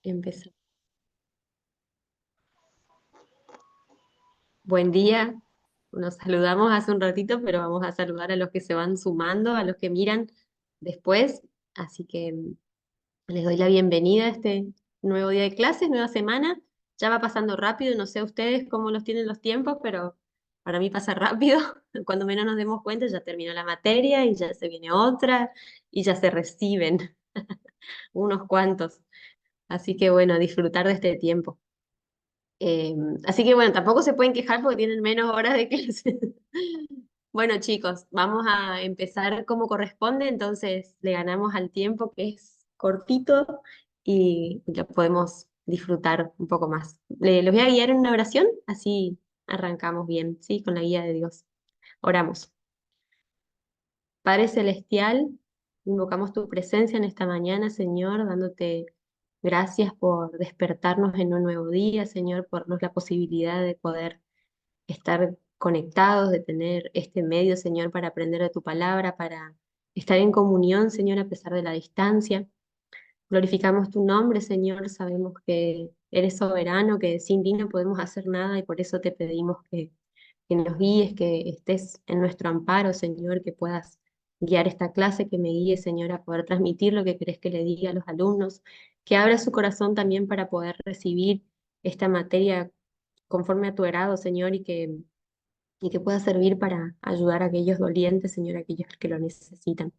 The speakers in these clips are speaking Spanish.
Empezar. Buen día. Nos saludamos hace un ratito, pero vamos a saludar a los que se van sumando, a los que miran después. Así que les doy la bienvenida a este nuevo día de clases, nueva semana. Ya va pasando rápido, no sé a ustedes cómo los tienen los tiempos, pero para mí pasa rápido. Cuando menos nos demos cuenta, ya terminó la materia y ya se viene otra y ya se reciben unos cuantos. Así que bueno, a disfrutar de este tiempo. Eh, Así que bueno, tampoco se pueden quejar porque tienen menos horas de clase. Bueno, chicos, vamos a empezar como corresponde, entonces le ganamos al tiempo que es cortito y ya podemos disfrutar un poco más. Los voy a guiar en una oración, así arrancamos bien, ¿sí? Con la guía de Dios. Oramos. Padre Celestial, invocamos tu presencia en esta mañana, Señor, dándote gracias por despertarnos en un nuevo día, Señor, por darnos la posibilidad de poder estar conectados, de tener este medio, Señor, para aprender de tu palabra, para estar en comunión, Señor, a pesar de la distancia. Glorificamos tu nombre, Señor, sabemos que eres soberano, que sin ti no podemos hacer nada y por eso te pedimos que nos guíes, que estés en nuestro amparo, Señor, que puedas guiar esta clase, que me guíe, Señor, a poder transmitir lo que querés que le diga a los alumnos, que abra su corazón también para poder recibir esta materia conforme a tu agrado, Señor, y que pueda servir para ayudar a aquellos dolientes, Señor, a aquellos que lo necesitan.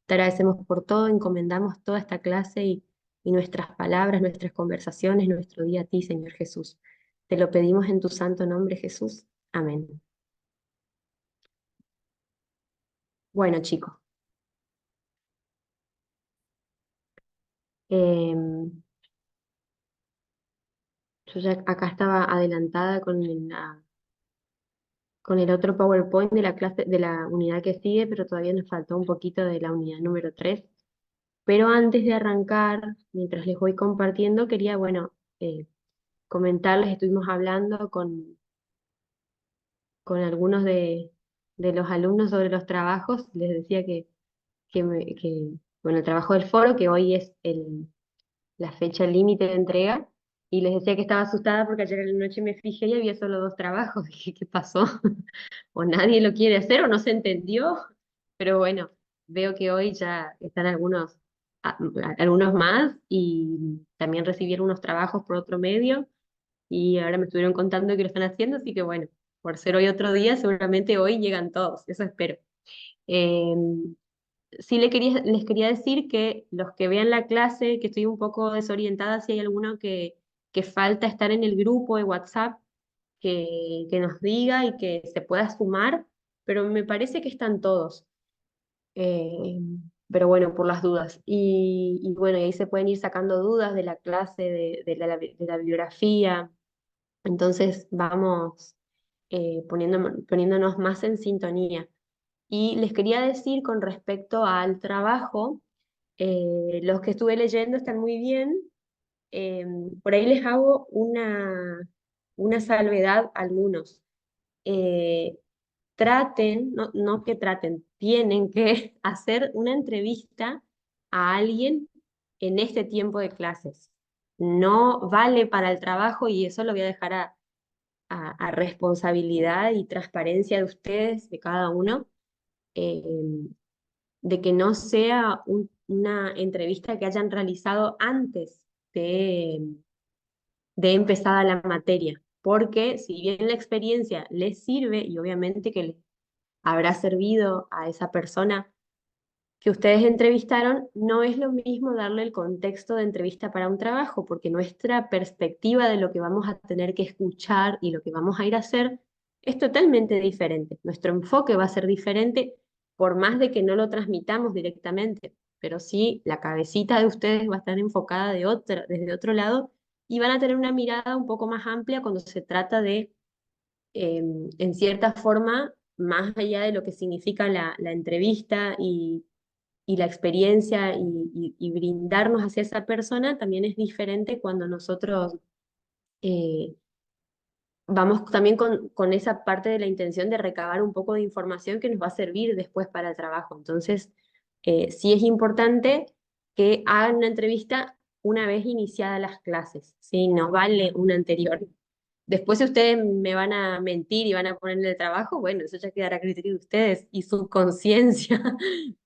Te agradecemos por todo, encomendamos toda esta clase y nuestras palabras, nuestras conversaciones, nuestro día a ti, Señor Jesús. Te lo pedimos en tu santo nombre, Jesús. Amén. Bueno, chicos, em, yo ya acá estaba adelantada con el otro PowerPoint de la clase, de la unidad que sigue, pero todavía nos faltó un poquito de la unidad número 3. Pero antes de arrancar, mientras les voy compartiendo, quería, bueno, comentarles, estuvimos hablando con algunos de los alumnos sobre los trabajos, les decía bueno, el trabajo del foro, que hoy es la fecha límite de entrega, y les decía que estaba asustada porque ayer en la noche me fijé y había solo 2 trabajos. Dije, ¿qué pasó? O nadie lo quiere hacer o no se entendió, pero bueno, veo que hoy ya están a- algunos más y también recibieron unos trabajos por otro medio y ahora me estuvieron contando que lo están haciendo, así que bueno, por ser hoy otro día, seguramente hoy llegan todos, eso espero. Eh, sí les quería decir que los que vean la clase, que estoy un poco desorientada, si hay alguno que falta estar en el grupo de WhatsApp, que nos diga y que se pueda sumar, pero me parece que están todos. Eh, pero bueno, por las dudas. Y bueno, y ahí se pueden ir sacando dudas de la clase, de la bibliografía. Entonces vamos poniéndonos más en sintonía. Y les quería decir con respecto al trabajo, los que estuve leyendo están muy bien. Eh, por ahí les hago una salvedad a algunos. Eh, Traten, no, no que traten, tienen que hacer una entrevista a alguien en este tiempo de clases. No vale para el trabajo y eso lo voy a dejar a responsabilidad y transparencia de ustedes, de cada uno, eh, de que no sea una entrevista que hayan realizado antes de empezada la materia, porque si bien la experiencia les sirve y obviamente que les habrá servido a esa persona que ustedes entrevistaron, no es lo mismo darle el contexto de entrevista para un trabajo, porque nuestra perspectiva de lo que vamos a tener que escuchar y lo que vamos a ir a hacer es totalmente diferente. Nuestro enfoque va a ser diferente por más de que no lo transmitamos directamente, pero sí la cabecita de ustedes va a estar enfocada desde otro lado y van a tener una mirada un poco más amplia cuando se trata de en cierta forma, más allá de lo que significa la entrevista y la experiencia y brindarnos hacia esa persona, también es diferente cuando nosotros eh, vamos también con esa parte de la intención de recabar un poco de información que nos va a servir después para el trabajo. Entonces, sí es importante que hagan una entrevista una vez iniciadas las clases, ¿sí? No vale una anterior. Después, si ustedes me van a mentir y van a ponerle el trabajo, bueno, eso ya quedará a criterio de ustedes y su conciencia.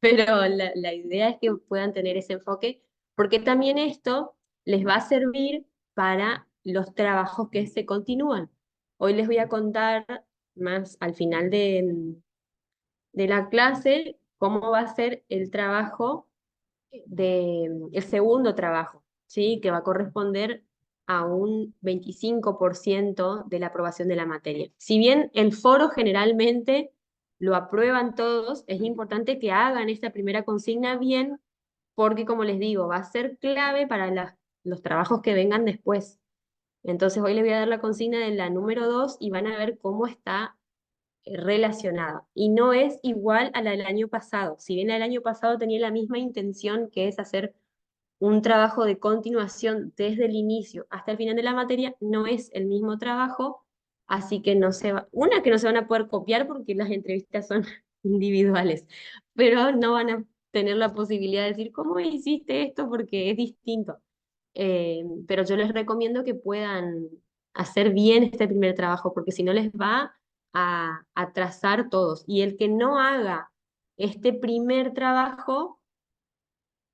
Pero la idea es que puedan tener ese enfoque, porque también esto les va a servir para los trabajos que se continúan. Hoy les voy a contar más al final de la clase cómo va a ser el trabajo el segundo trabajo, ¿sí? Que va a corresponder a un 25% de la aprobación de la materia. Si bien el foro generalmente lo aprueban todos, es importante que hagan esta primera consigna bien, porque como les digo, va a ser clave para los trabajos que vengan después. Entonces hoy les voy a dar la consigna de la número 2 y van a ver cómo está relacionada. Y no es igual a la del año pasado. Si bien el año pasado tenía la misma intención, que es hacer un trabajo de continuación desde el inicio hasta el final de la materia, no es el mismo trabajo, así que no se va, una que no se van a poder copiar porque las entrevistas son individuales, pero no van a tener la posibilidad de decir, ¿cómo hiciste esto? Porque es distinto. Pero yo les recomiendo que puedan hacer bien este primer trabajo, porque si no les va a atrasar todos. Y el que no haga este primer trabajo,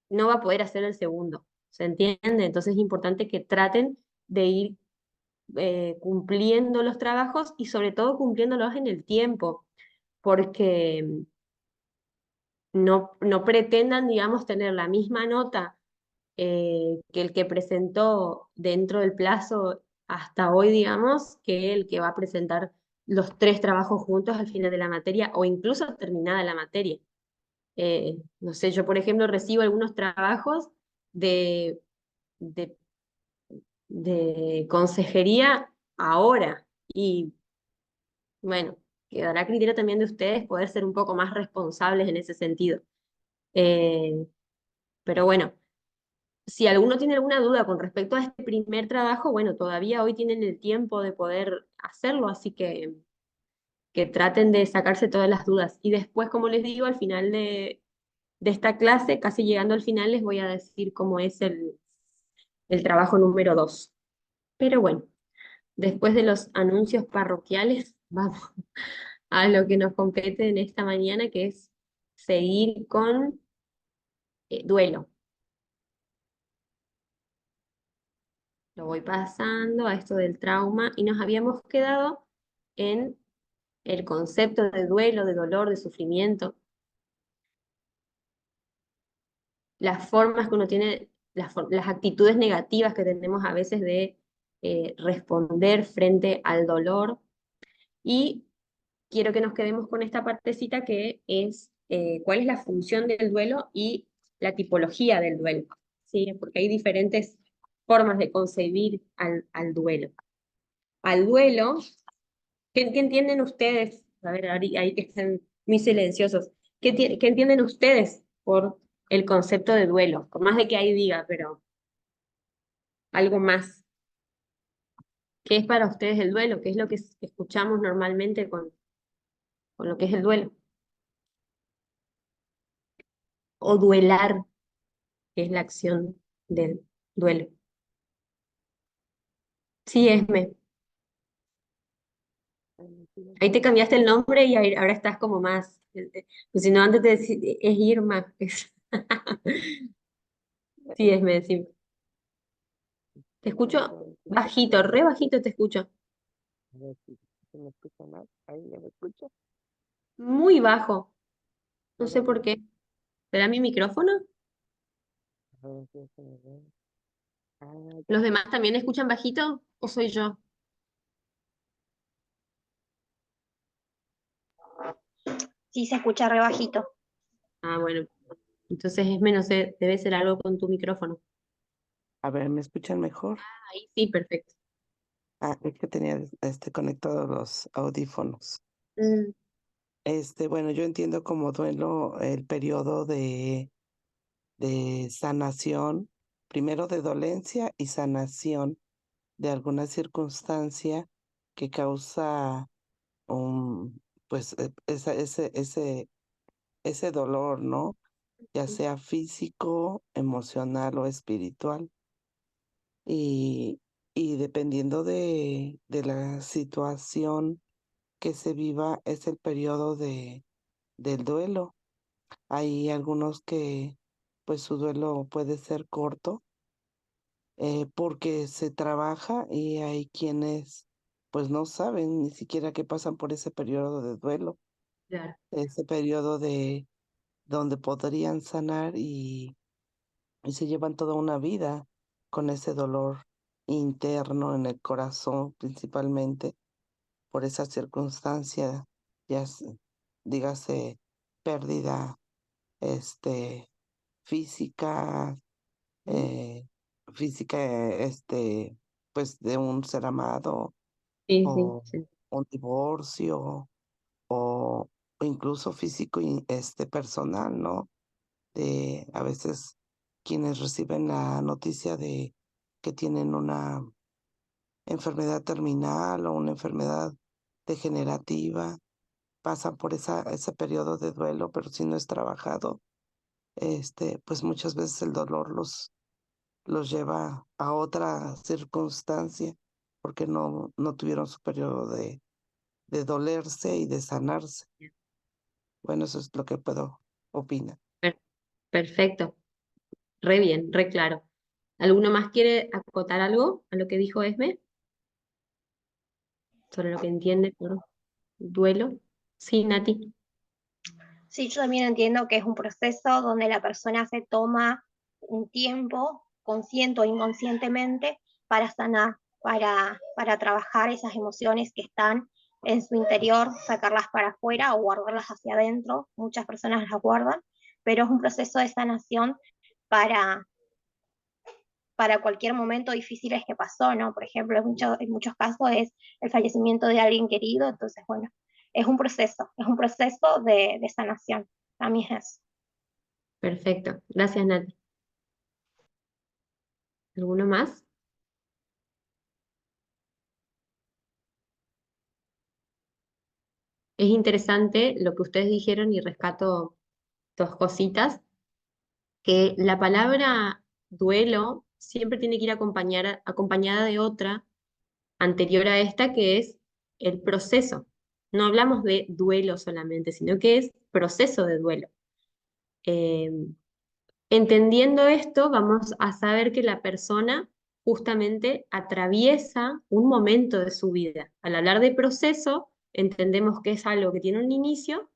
no va a poder hacer el segundo, ¿se entiende? Entonces es importante que traten de ir cumpliendo los trabajos y sobre todo cumpliéndolos en el tiempo, porque no pretendan, digamos, tener la misma nota que el que presentó dentro del plazo hasta hoy, digamos, que el que va a presentar los tres trabajos juntos al final de la materia o incluso terminada la materia. No sé, yo por ejemplo recibo algunos trabajos de, de, de consejería ahora y bueno, quedará a criterio también de ustedes poder ser un poco más responsables en ese sentido. Eh, pero bueno, si alguno tiene alguna duda con respecto a este primer trabajo, bueno, todavía hoy tienen el tiempo de poder hacerlo, así que traten de sacarse todas las dudas. Y después, como les digo, al final de esta clase, casi llegando al final, les voy a decir cómo es el trabajo número 2. Pero bueno, después de los anuncios parroquiales, vamos a lo que nos compete en esta mañana, que es seguir con duelo. Lo voy pasando a esto del trauma y nos habíamos quedado en el concepto de duelo, de dolor, de sufrimiento, las formas que uno tiene, las actitudes negativas que tenemos a veces de responder frente al dolor. Y quiero que nos quedemos con esta partecita que es cuál es la función del duelo y la tipología del duelo, ¿sí? Porque hay diferentes formas de concebir al duelo. Al duelo, ¿qué entienden ustedes? A ver, ahí que están muy silenciosos. ¿Qué entienden ustedes por el concepto de duelo? Por más de que ahí diga, pero algo más. ¿Qué es para ustedes el duelo? ¿Qué es lo que escuchamos normalmente con lo que es el duelo? O duelar, que es la acción del duelo. Sí, Esme. Ahí te cambiaste el nombre y ahora estás como más. Pues si no, antes te es Irma. Sí, Esme, sí. Te escucho bajito, re bajito te escucho. A ver si se me escucha más. Ahí ya me escucha. Muy bajo. A No sé ver, por qué. ¿Será mi micrófono? a ver si se me ve. Ah, ¿Los demás también escuchan bajito o soy yo? Sí, se escucha re bajito. Ah, bueno. Entonces Esme, no sé, debe ser algo con tu micrófono. a ver, ¿me escuchan mejor? Ahí sí, perfecto. Ah, es que tenía conectados los audífonos. Mm, Bueno, yo entiendo como duelo el periodo de sanación, primero de dolencia y sanación de alguna circunstancia que causa un, pues, ese dolor, ¿no? Ya sea físico, emocional o espiritual. y, y dependiendo de la situación que se viva, es el periodo del duelo. Hay algunos que pues su duelo puede ser corto porque se trabaja y hay quienes pues no saben ni siquiera que pasan por ese periodo de duelo, Claro. ese periodo de donde podrían sanar y se llevan toda una vida con ese dolor interno en el corazón principalmente por esa circunstancia, ya dígase pérdida física, ¿Mm? eh, física, pues de un ser amado Sí, sí, o sí. un divorcio o incluso físico y personal, ¿no? De a veces quienes reciben la noticia de que tienen una enfermedad terminal o una enfermedad degenerativa, pasan por ese periodo de duelo, pero si no es trabajado, pues muchas veces el dolor los lleva a otra circunstancia porque no tuvieron su periodo de dolerse y de sanarse. Bueno, eso es lo que puedo opinar. Per- Perfecto, re bien, re claro. ¿Alguno más quiere acotar algo a lo que dijo Esme sobre lo que entiende por duelo? Sí, Nati. Sí, yo también entiendo que es un proceso donde la persona se toma un tiempo, consciente o inconscientemente, para sanar, para trabajar esas emociones que están en su interior, sacarlas para afuera o guardarlas hacia adentro. Muchas personas las guardan, pero es un proceso de sanación para, para cualquier momento difícil que pasó, ¿no? Por ejemplo, en muchos casos es el fallecimiento de alguien querido, entonces, bueno, es un proceso de sanación. A mí es eso. Perfecto. Gracias, Nati. ¿Alguno más? Es interesante lo que ustedes dijeron y rescato dos cositas, que la palabra duelo siempre tiene que ir acompañada de otra anterior a esta, que es el proceso. No hablamos de duelo solamente, sino que es proceso de duelo. Eh, Entendiendo esto, vamos a saber que la persona justamente atraviesa un momento de su vida. Al hablar de proceso, entendemos que es algo que tiene un inicio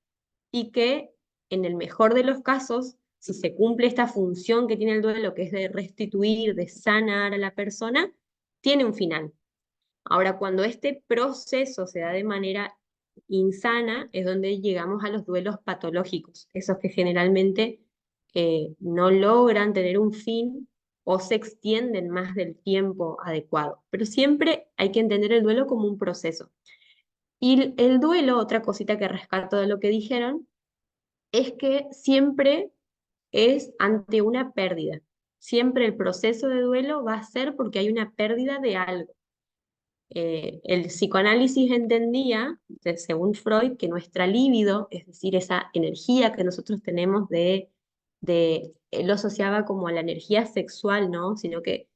y que en el mejor de los casos, si se cumple esta función que tiene el duelo, que es de restituir, de sanar a la persona, tiene un final. Ahora, cuando este proceso se da de manera insana, es donde llegamos a los duelos patológicos, esos que generalmente no logran tener un fin o se extienden más del tiempo adecuado. Pero siempre hay que entender el duelo como un proceso. Y el duelo, otra cosita que rescato de lo que dijeron, es que siempre es ante una pérdida. Siempre el proceso de duelo va a ser porque hay una pérdida de algo. El psicoanálisis entendía, según Freud, que nuestra libido, es decir, esa energía que nosotros tenemos él lo asociaba como a la energía sexual, ¿no? Sino que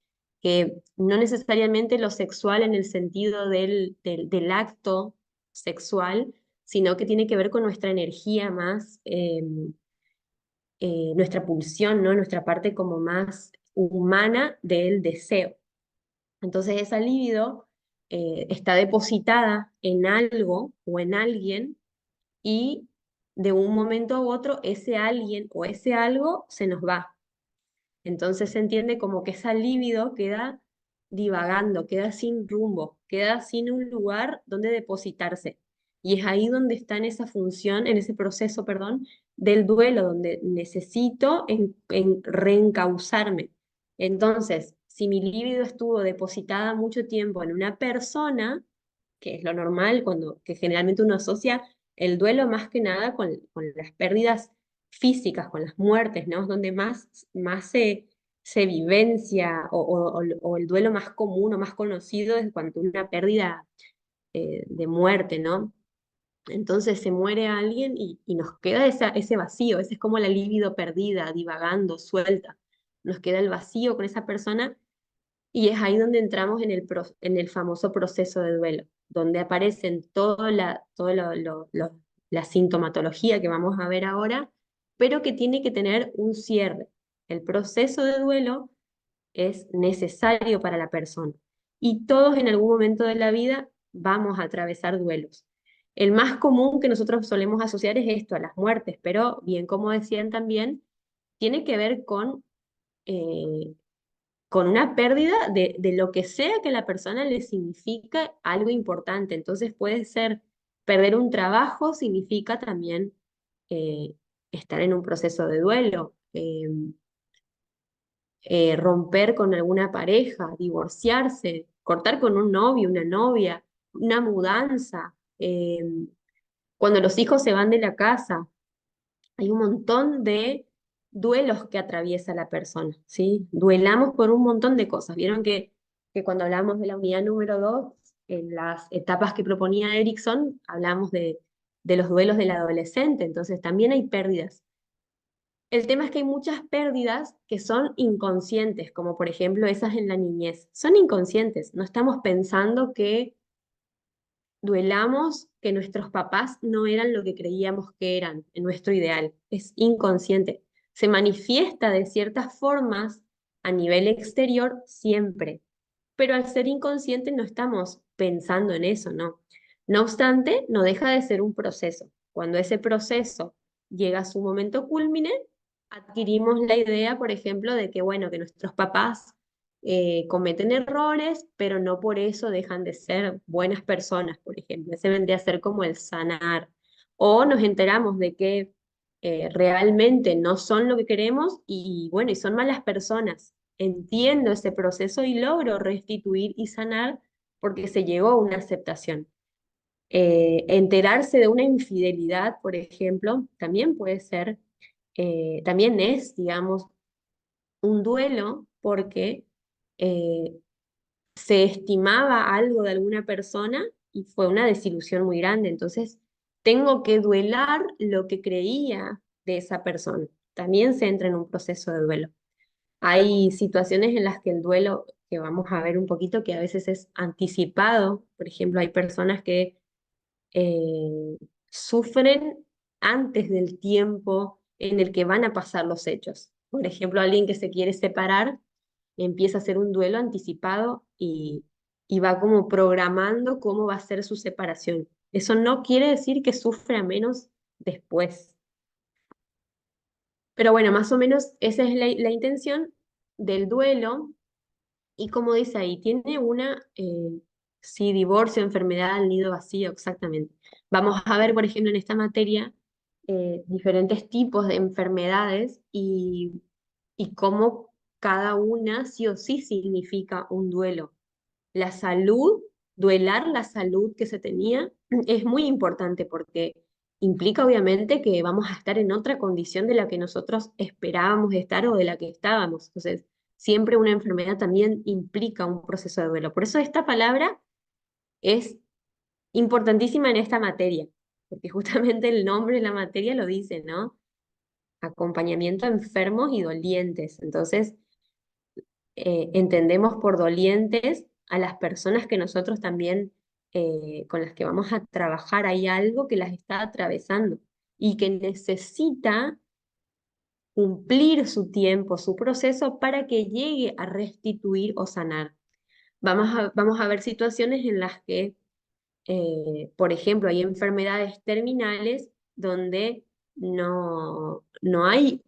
no necesariamente lo sexual en el sentido del acto sexual, sino que tiene que ver con nuestra energía más, nuestra pulsión, ¿no? Nuestra parte como más humana del deseo. Entonces esa libido está depositada en algo o en alguien y de un momento a otro ese alguien o ese algo se nos va. Entonces se entiende como que esa libido queda divagando, queda sin rumbo, queda sin un lugar donde depositarse. Y es ahí donde está en esa función, en ese proceso, perdón, del duelo, donde necesito en reencauzarme. Entonces, si mi libido estuvo depositada mucho tiempo en una persona, que es lo normal, que generalmente uno asocia el duelo más que nada con las pérdidas físicas, con las muertes, ¿no? Es donde más se vivencia o el duelo más común o más conocido es cuando una pérdida de muerte, ¿no? Entonces se muere alguien y nos queda ese vacío, ese es como la libido perdida, divagando, suelta. Nos queda el vacío con esa persona Y es ahí donde entramos en el famoso proceso de duelo, donde aparecen la sintomatología que vamos a ver ahora, pero que tiene que tener un cierre. El proceso de duelo es necesario para la persona y todos en algún momento de la vida vamos a atravesar duelos. El más común que nosotros solemos asociar es esto, a las muertes, pero bien como decían también, tiene que ver eh, con una pérdida de lo que sea que a la persona le significa algo importante. Entonces puede ser perder un trabajo, significa también eh, estar en un proceso de duelo, romper con alguna pareja, divorciarse, cortar con un novio, una novia, una mudanza, cuando los hijos se van de la casa. Hay un montón de duelos que atraviesa la persona, ¿sí? Duelamos por un montón de cosas. Vieron que cuando hablamos de la unidad número 2, en las etapas que proponía Erickson, hablamos de los duelos del adolescente, entonces también hay pérdidas. El tema es que hay muchas pérdidas que son inconscientes, como por ejemplo esas en la niñez. Son inconscientes, no estamos pensando que duelamos que nuestros papás no eran lo que creíamos que eran en nuestro ideal. Es inconsciente. Se manifiesta de ciertas formas a nivel exterior siempre, pero al ser inconsciente no estamos pensando en eso, ¿no? No obstante, no deja de ser un proceso. Cuando ese proceso llega a su momento cúlmine, adquirimos la idea, por ejemplo, de que, bueno, que nuestros papás cometen errores, pero no por eso dejan de ser buenas personas, por ejemplo. Ese vendría a ser como el sanar. O nos enteramos de que realmente no son lo que queremos y, bueno, y son malas personas. Entiendo ese proceso y logro restituir y sanar porque se llegó a una aceptación. Enterarse de una infidelidad, por ejemplo, también puede ser, también es, digamos, un duelo porque eh, se estimaba algo de alguna persona y fue una desilusión muy grande. Entonces, tengo que duelar lo que creía de esa persona. También se entra en un proceso de duelo. Hay situaciones en las que el duelo, que vamos a ver un poquito, que a veces es anticipado. Por ejemplo, hay personas que eh, sufren antes del tiempo en el que van a pasar los hechos. Por ejemplo, alguien que se quiere separar empieza a hacer un duelo anticipado y va como programando cómo va a ser su separación. Eso no quiere decir que sufra menos después. Pero bueno, más o menos esa es la intención del duelo. Y como dice ahí, tiene sí, divorcio, enfermedad, nido vacío, exactamente. Vamos a ver, por ejemplo, en esta materia, diferentes tipos de enfermedades y cómo cada una sí o sí significa un duelo. La salud, duelar la salud que se tenía, es muy importante porque implica obviamente que vamos a estar en otra condición de la que nosotros esperábamos estar o de la que estábamos. Entonces, siempre una enfermedad también implica un proceso de duelo. Por eso esta palabra es importantísima en esta materia, porque justamente el nombre de la materia lo dice, ¿no? Acompañamiento a enfermos y dolientes. Entonces, entendemos por dolientes a las personas que nosotros también, con las que vamos a trabajar, hay algo que las está atravesando y que necesita cumplir su tiempo, su proceso para que llegue a restituir o sanar. Vamos a ver situaciones en las que, por ejemplo, hay enfermedades terminales donde no hay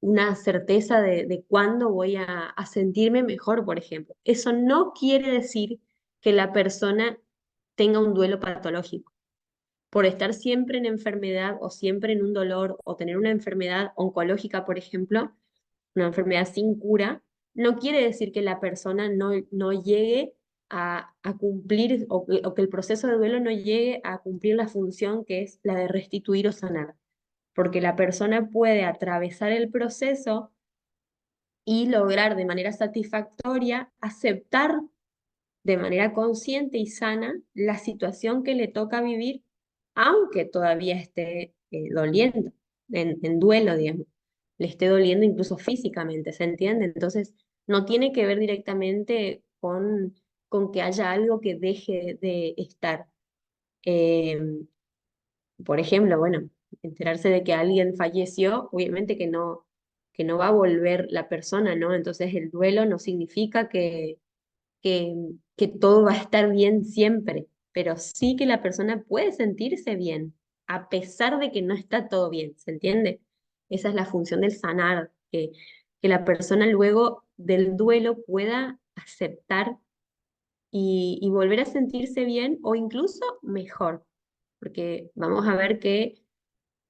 una certeza de cuándo voy a sentirme mejor, por ejemplo. Eso no quiere decir que la persona tenga un duelo patológico. Por estar siempre en enfermedad o siempre en un dolor o tener una enfermedad oncológica, por ejemplo, una enfermedad sin cura, no quiere decir que la persona no llegue a cumplir o que el proceso de duelo no llegue a cumplir la función que es la de restituir o sanar. Porque la persona puede atravesar el proceso y lograr de manera satisfactoria aceptar de manera consciente y sana la situación que le toca vivir, aunque todavía esté doliendo, en duelo, digamos, le esté doliendo incluso físicamente, ¿se entiende? Entonces, no tiene que ver directamente con que haya algo que deje de estar. Eh, por ejemplo, bueno, enterarse de que alguien falleció, obviamente que no va a volver la persona, ¿no? Entonces el duelo no significa que, que todo va a estar bien siempre, pero sí que la persona puede sentirse bien, a pesar de que no está todo bien, ¿se entiende? Esa es la función del sanar, que la persona luego del duelo pueda aceptar y volver a sentirse bien o incluso mejor, porque vamos a ver que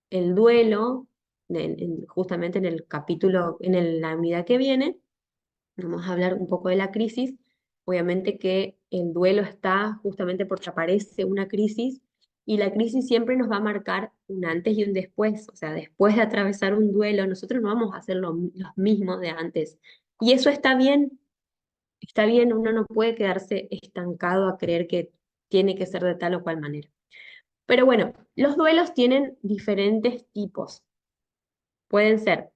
el duelo, justamente en el capítulo, la unidad que viene, vamos a hablar un poco de la crisis. Obviamente que el duelo está justamente porque aparece una crisis y la crisis siempre nos va a marcar un antes y un después. O sea, después de atravesar un duelo, nosotros no vamos a hacer los mismos de antes. Y eso está bien, uno no puede quedarse estancado a creer que tiene que ser de tal o cual manera. Pero bueno, los duelos tienen diferentes tipos. Pueden ser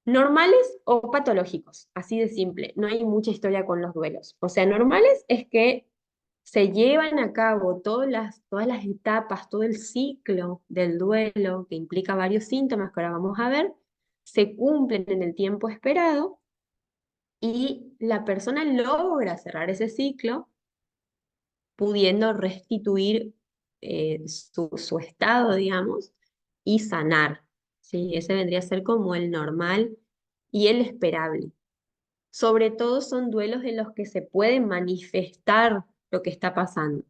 normales o patológicos, así de simple. No hay mucha historia con los duelos. O sea, normales es que se llevan a cabo todas las etapas, todo el ciclo del duelo, que implica varios síntomas que ahora vamos a ver, se cumplen en el tiempo esperado y la persona logra cerrar ese ciclo pudiendo restituir su estado, digamos, y sanar. ¿Sí? Ese vendría a ser como el normal y el esperable. Sobre todo son duelos en los que se puede manifestar lo que está pasando.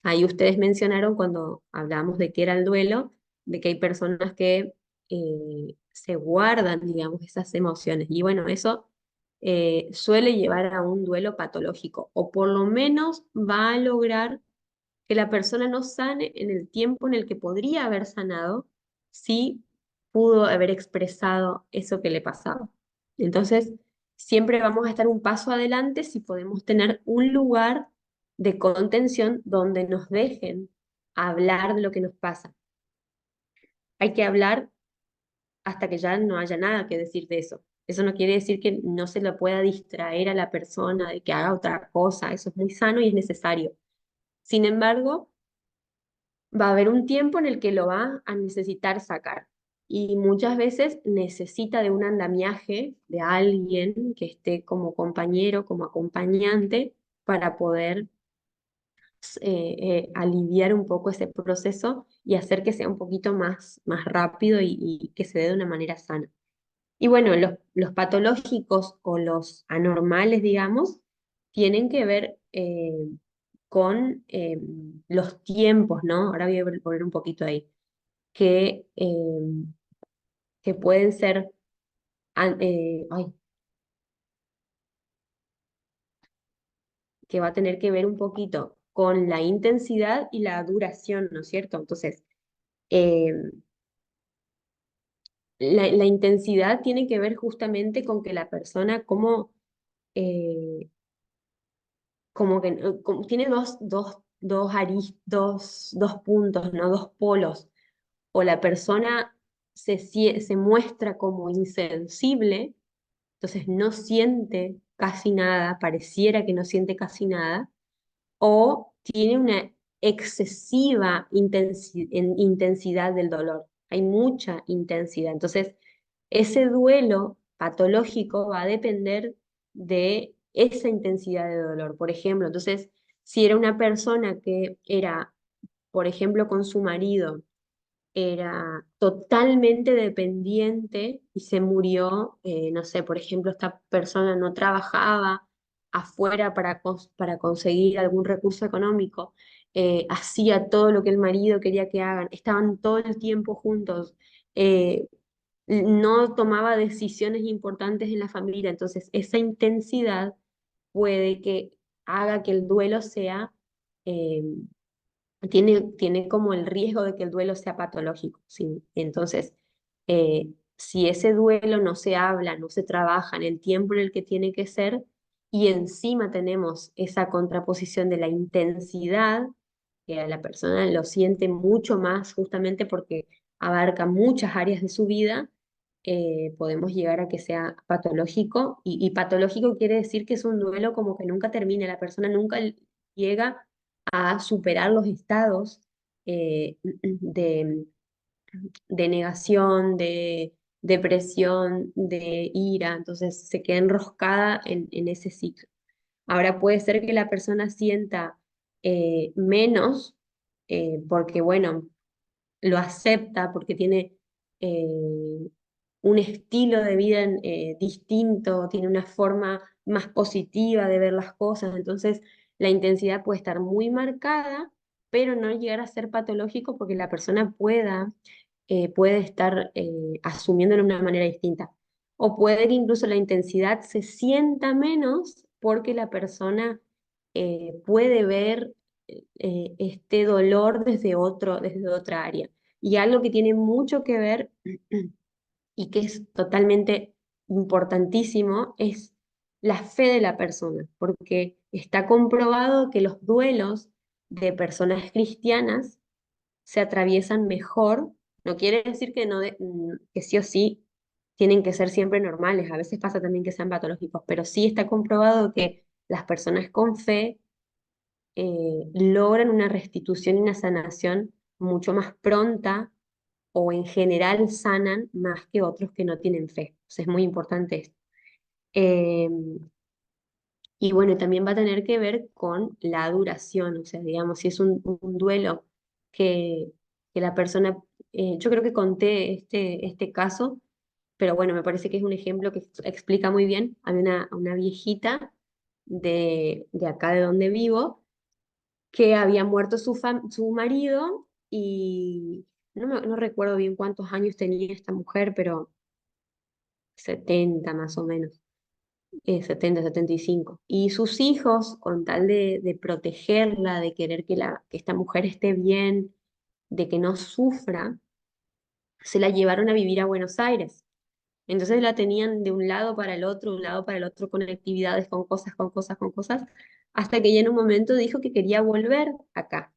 Ahí ustedes mencionaron cuando hablamos de qué era el duelo, de que hay personas que se guardan, digamos, esas emociones. Y bueno, eso suele llevar a un duelo patológico, o por lo menos va a lograr que la persona no sane en el tiempo en el que podría haber sanado si pudo haber expresado eso que le pasaba. Entonces, siempre vamos a estar un paso adelante si podemos tener un lugar de contención donde nos dejen hablar de lo que nos pasa. Hay que hablar hasta que ya no haya nada que decir de eso. Eso no quiere decir que no se lo pueda distraer a la persona de que haga otra cosa. Eso es muy sano y es necesario. Sin embargo, va a haber un tiempo en el que lo va a necesitar sacar. Y muchas veces necesita de un andamiaje, de alguien que esté como compañero, como acompañante, para poder aliviar un poco ese proceso y hacer que sea un poquito más rápido y que se dé de una manera sana. Y bueno, los patológicos o los anormales, digamos, tienen que ver con los tiempos, ¿no? Ahora voy a volver un poquito ahí, que, que pueden ser, ay, que va a tener que ver un poquito con la intensidad y la duración, ¿no es cierto? Entonces, eh, la intensidad tiene que ver justamente con que la persona eh, como que tiene dos puntos, ¿no? Dos polos. O la persona se muestra como insensible, entonces no siente casi nada, pareciera que no siente casi nada, o tiene una excesiva intensidad del dolor. Hay mucha intensidad. Entonces, ese duelo patológico va a depender de esa intensidad de dolor. Por ejemplo, entonces, si era una persona que era, por ejemplo, con su marido, era totalmente dependiente y se murió, no sé, por ejemplo, esta persona no trabajaba afuera para conseguir algún recurso económico, hacía todo lo que el marido quería que hagan, estaban todo el tiempo juntos, eh, no tomaba decisiones importantes en la familia, entonces esa intensidad puede que haga que el duelo sea eh, tiene como el riesgo de que el duelo sea patológico, ¿sí? Entonces, si ese duelo no se habla, no se trabaja en el tiempo en el que tiene que ser, y encima tenemos esa contraposición de la intensidad, que a la persona lo siente mucho más justamente porque abarca muchas áreas de su vida, podemos llegar a que sea patológico, y patológico quiere decir que es un duelo como que nunca termina, la persona nunca llega a superar los estados de, de negación, de depresión, de ira, entonces se queda enroscada en ese ciclo. Ahora puede ser que la persona sienta menos, porque bueno, lo acepta, porque tiene un estilo de vida distinto, tiene una forma más positiva de ver las cosas, entonces la intensidad puede estar muy marcada, pero no llegar a ser patológico porque la persona puede estar asumiéndolo de una manera distinta. O puede que incluso la intensidad se sienta menos porque la persona puede ver este dolor desde otra área. Y algo que tiene mucho que ver y que es totalmente importantísimo es la fe de la persona, porque está comprobado que los duelos de personas cristianas se atraviesan mejor. No quiere decir que, no que sí o sí tienen que ser siempre normales, a veces pasa también que sean patológicos, pero sí está comprobado que las personas con fe logran una restitución y una sanación mucho más pronta, o en general sanan más que otros que no tienen fe. O sea, es muy importante esto. Eh, y bueno, también va a tener que ver con la duración, o sea, digamos, si es un duelo que, que la persona, yo creo que conté este caso, pero bueno, me parece que es un ejemplo que explica muy bien. Hay una viejita de acá de donde vivo que había muerto su marido, y no recuerdo bien cuántos años tenía esta mujer, pero 70 más o menos, 70, 75. Y sus hijos, con tal de protegerla, de querer que esta mujer esté bien, de que no sufra, se la llevaron a vivir a Buenos Aires. Entonces la tenían de un lado para el otro, de un lado para el otro, con actividades, con cosas, con cosas, con cosas, hasta que ella en un momento dijo que quería volver acá.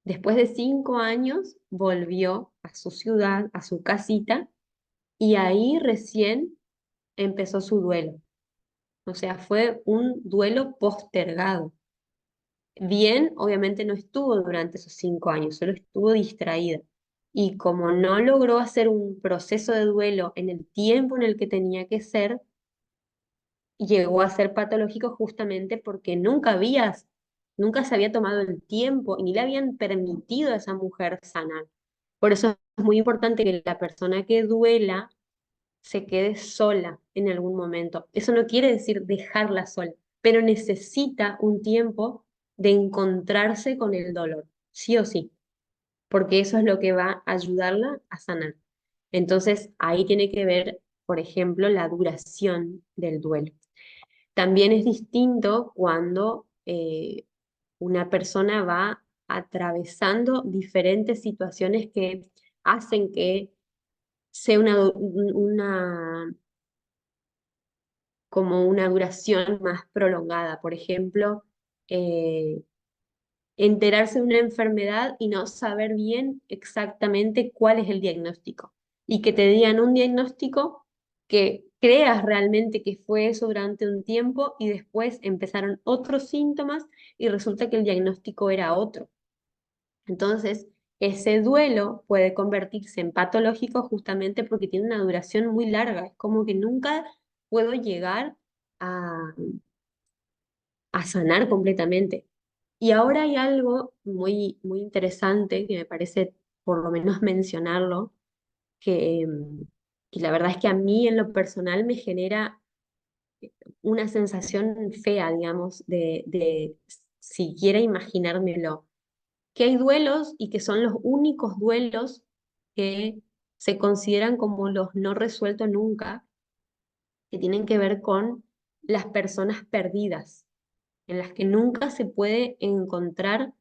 Después de 5 años volvió a su ciudad, a su casita, y ahí recién empezó su duelo. O sea, fue un duelo postergado. Bien, obviamente no estuvo durante esos 5 años, solo estuvo distraída. Y como no logró hacer un proceso de duelo en el tiempo en el que tenía que ser, llegó a ser patológico justamente porque nunca se había tomado el tiempo y ni le habían permitido a esa mujer sanar. Por eso es muy importante que la persona que duela se quede sola en algún momento. Eso no quiere decir dejarla sola, pero necesita un tiempo de encontrarse con el dolor, sí o sí, porque eso es lo que va a ayudarla a sanar. Entonces, ahí tiene que ver, por ejemplo, la duración del duelo. También es distinto cuando una persona va atravesando diferentes situaciones que hacen que sea como una duración más prolongada. Por ejemplo, eh, enterarse de una enfermedad y no saber bien exactamente cuál es el diagnóstico. Y que te digan un diagnóstico que creas realmente que fue eso durante un tiempo y después empezaron otros síntomas y resulta que el diagnóstico era otro. Entonces, ese duelo puede convertirse en patológico justamente porque tiene una duración muy larga. Es como que nunca puedo llegar a, a sanar completamente. Y ahora hay algo muy, muy interesante que me parece por lo menos mencionarlo, que, que la verdad es que a mí en lo personal me genera una sensación fea, digamos, de siquiera imaginármelo, que hay duelos y que son los únicos duelos que se consideran como los no resueltos nunca, que tienen que ver con las personas perdidas, en las que nunca se puede encontrar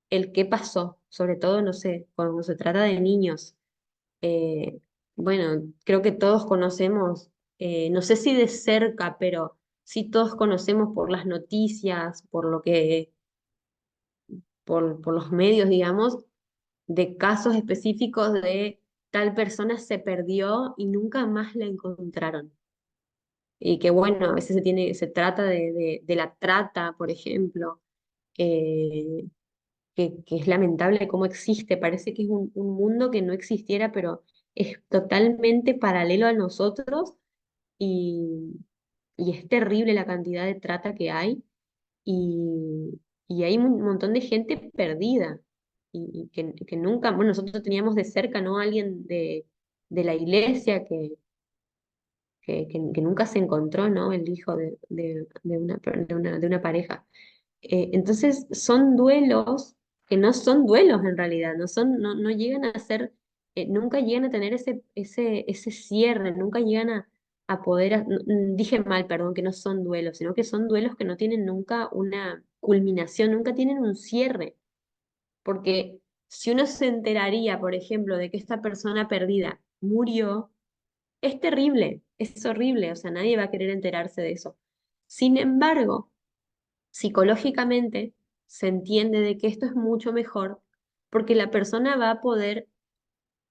el qué pasó, sobre todo, no sé, cuando se trata de niños. Eh, bueno, creo que todos conocemos, no sé si de cerca, pero sí todos conocemos por las noticias, por los medios, digamos, de casos específicos de tal persona se perdió y nunca más la encontraron. Y que bueno, a veces se trata de la trata, por ejemplo, eh, que es lamentable cómo existe, parece que es un mundo que no existiera, pero es totalmente paralelo a nosotros y, y es terrible la cantidad de trata que hay y hay un montón de gente perdida y que nunca, bueno, nosotros teníamos de cerca, ¿no? Alguien de la iglesia que nunca se encontró, ¿no? El hijo de una pareja. Entonces son duelos que no son duelos en realidad, no llegan a ser, nunca llegan a tener ese cierre, nunca llegan a poder, dije mal, perdón, que no son duelos, sino que son duelos que no tienen nunca una culminación, nunca tienen un cierre, porque si uno se enteraría, por ejemplo, de que esta persona perdida murió, es terrible, es horrible, o sea, nadie va a querer enterarse de eso. Sin embargo, psicológicamente se entiende de que esto es mucho mejor porque la persona va a poder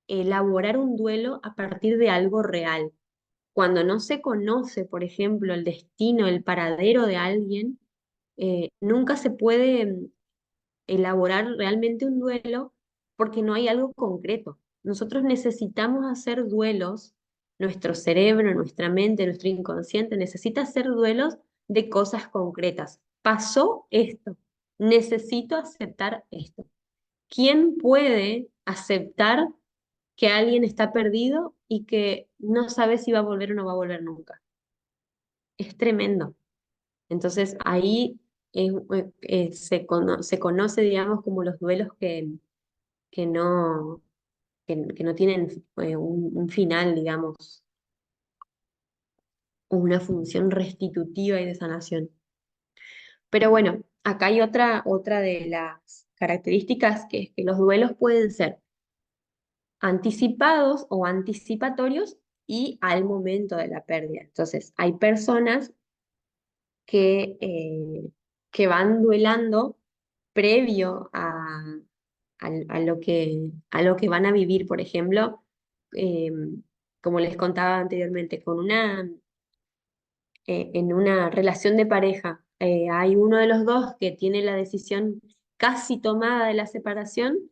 elaborar un duelo a partir de algo real. Cuando no se conoce, por ejemplo, el destino, el paradero de alguien, nunca se puede elaborar realmente un duelo porque no hay algo concreto. Nosotros necesitamos hacer duelos, nuestro cerebro, nuestra mente, nuestro inconsciente necesita hacer duelos de cosas concretas. Pasó esto, necesito aceptar esto. ¿Quién puede aceptar que alguien está perdido y que no sabe si va a volver o no va a volver nunca? Es tremendo. Entonces ahí se conoce, digamos, como los duelos que no, que no tienen un final, digamos, o una función restitutiva y de sanación. Pero bueno, acá hay otra de las características que es que los duelos pueden ser anticipados o anticipatorios y al momento de la pérdida. Entonces, hay personas que van duelando previo a lo que van a vivir, por ejemplo, eh, como les contaba anteriormente, en una relación de pareja, hay uno de los dos que tiene la decisión casi tomada de la separación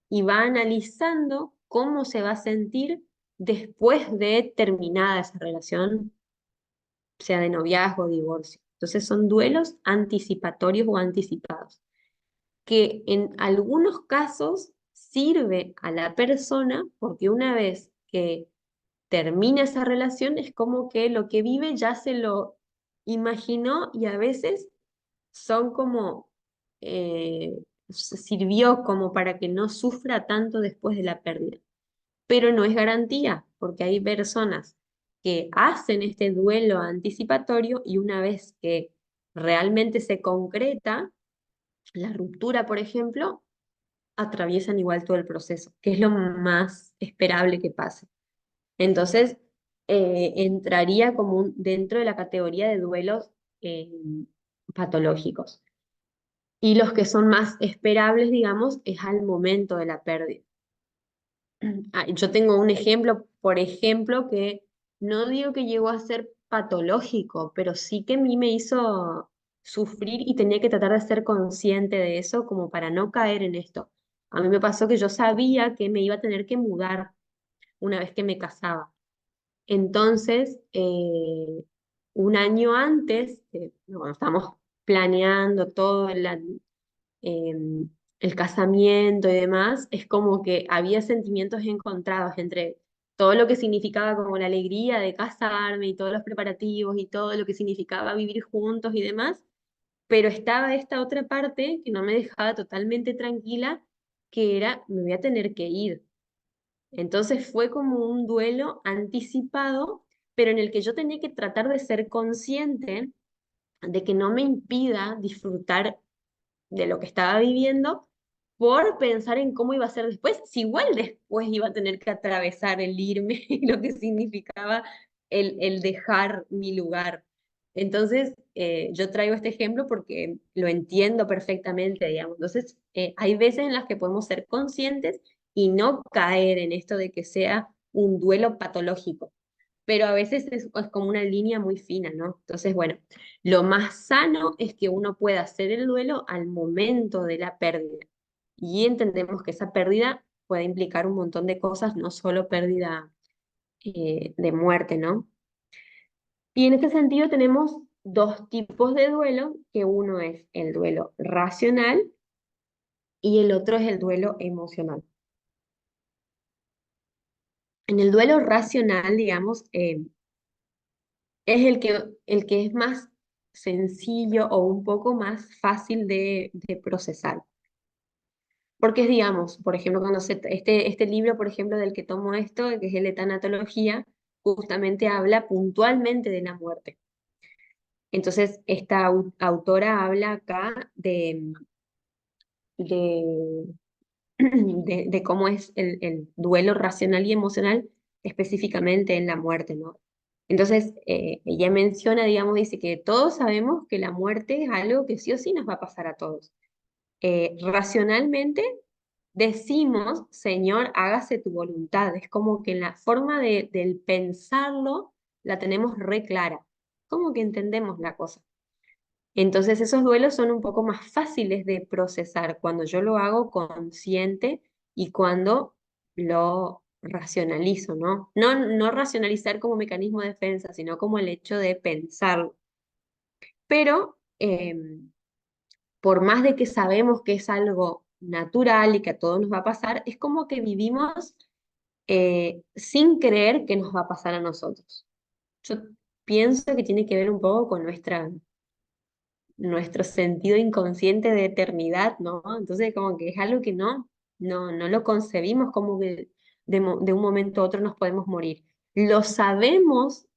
y va analizando cómo se va a sentir después de terminada esa relación, sea de noviazgo o divorcio. Entonces son duelos anticipatorios o anticipados que en algunos casos sirve a la persona porque una vez que termina esa relación es como que lo que vive ya se lo imaginó y a veces son como, sirvió como para que no sufra tanto después de la pérdida. Pero no es garantía porque hay personas que hacen este duelo anticipatorio y una vez que realmente se concreta, la ruptura, por ejemplo, atraviesan igual todo el proceso, que es lo más esperable que pase. Entonces, entraría como dentro de la categoría de duelos eh, patológicos. Y los que son más esperables, digamos, es al momento de la pérdida. Yo tengo un ejemplo, por ejemplo, que no digo que llegó a ser patológico, pero sí que a mí me hizo sufrir y tenía que tratar de ser consciente de eso como para no caer en esto. A mí me pasó que yo sabía que me iba a tener que mudar una vez que me casaba. Entonces, un año antes, cuando estábamos planeando todo el casamiento y demás, es como que había sentimientos encontrados entre todo lo que significaba como la alegría de casarme y todos los preparativos y todo lo que significaba vivir juntos y demás, pero estaba esta otra parte que no me dejaba totalmente tranquila, que era, me voy a tener que ir. Entonces fue como un duelo anticipado, pero en el que yo tenía que tratar de ser consciente de que no me impida disfrutar de lo que estaba viviendo por pensar en cómo iba a ser después, si igual después iba a tener que atravesar el irme y lo que significaba el dejar mi lugar. Entonces, yo traigo este ejemplo porque lo entiendo perfectamente, digamos. Entonces, hay veces en las que podemos ser conscientes y no caer en esto de que sea un duelo patológico. Pero a veces es como una línea muy fina, ¿no? Entonces, bueno, lo más sano es que uno pueda hacer el duelo al momento de la pérdida. Y entendemos que esa pérdida puede implicar un montón de cosas, no solo pérdida de muerte, ¿no? Y en este sentido tenemos dos tipos de duelo, que uno es el duelo racional y el otro es el duelo emocional. En el duelo racional, digamos, es el que es más sencillo o un poco más fácil de procesar. Porque es, digamos, por ejemplo, este libro, por ejemplo, del que tomo esto, que es el de tanatología, justamente habla puntualmente de la muerte. Entonces, esta autora habla acá de, de cómo es el duelo racional y emocional específicamente en la muerte, ¿no? Entonces, ella menciona, digamos, dice que todos sabemos que la muerte es algo que sí o sí nos va a pasar a todos. Racionalmente decimos, Señor, hágase tu voluntad. Es como que en la forma del pensarlo la tenemos re clara, como que entendemos la cosa. Entonces esos duelos son un poco más fáciles de procesar cuando yo lo hago consciente y cuando lo racionalizo, ¿no? No racionalizar como mecanismo de defensa, sino como el hecho de pensarlo. Pero por más de que sabemos que es algo natural y que a todos nos va a pasar, es como que vivimos sin creer que nos va a pasar a nosotros. Yo pienso que tiene que ver un poco con nuestro sentido inconsciente de eternidad, ¿no? Entonces como que es algo que no lo concebimos como que de un momento a otro nos podemos morir. Lo sabemos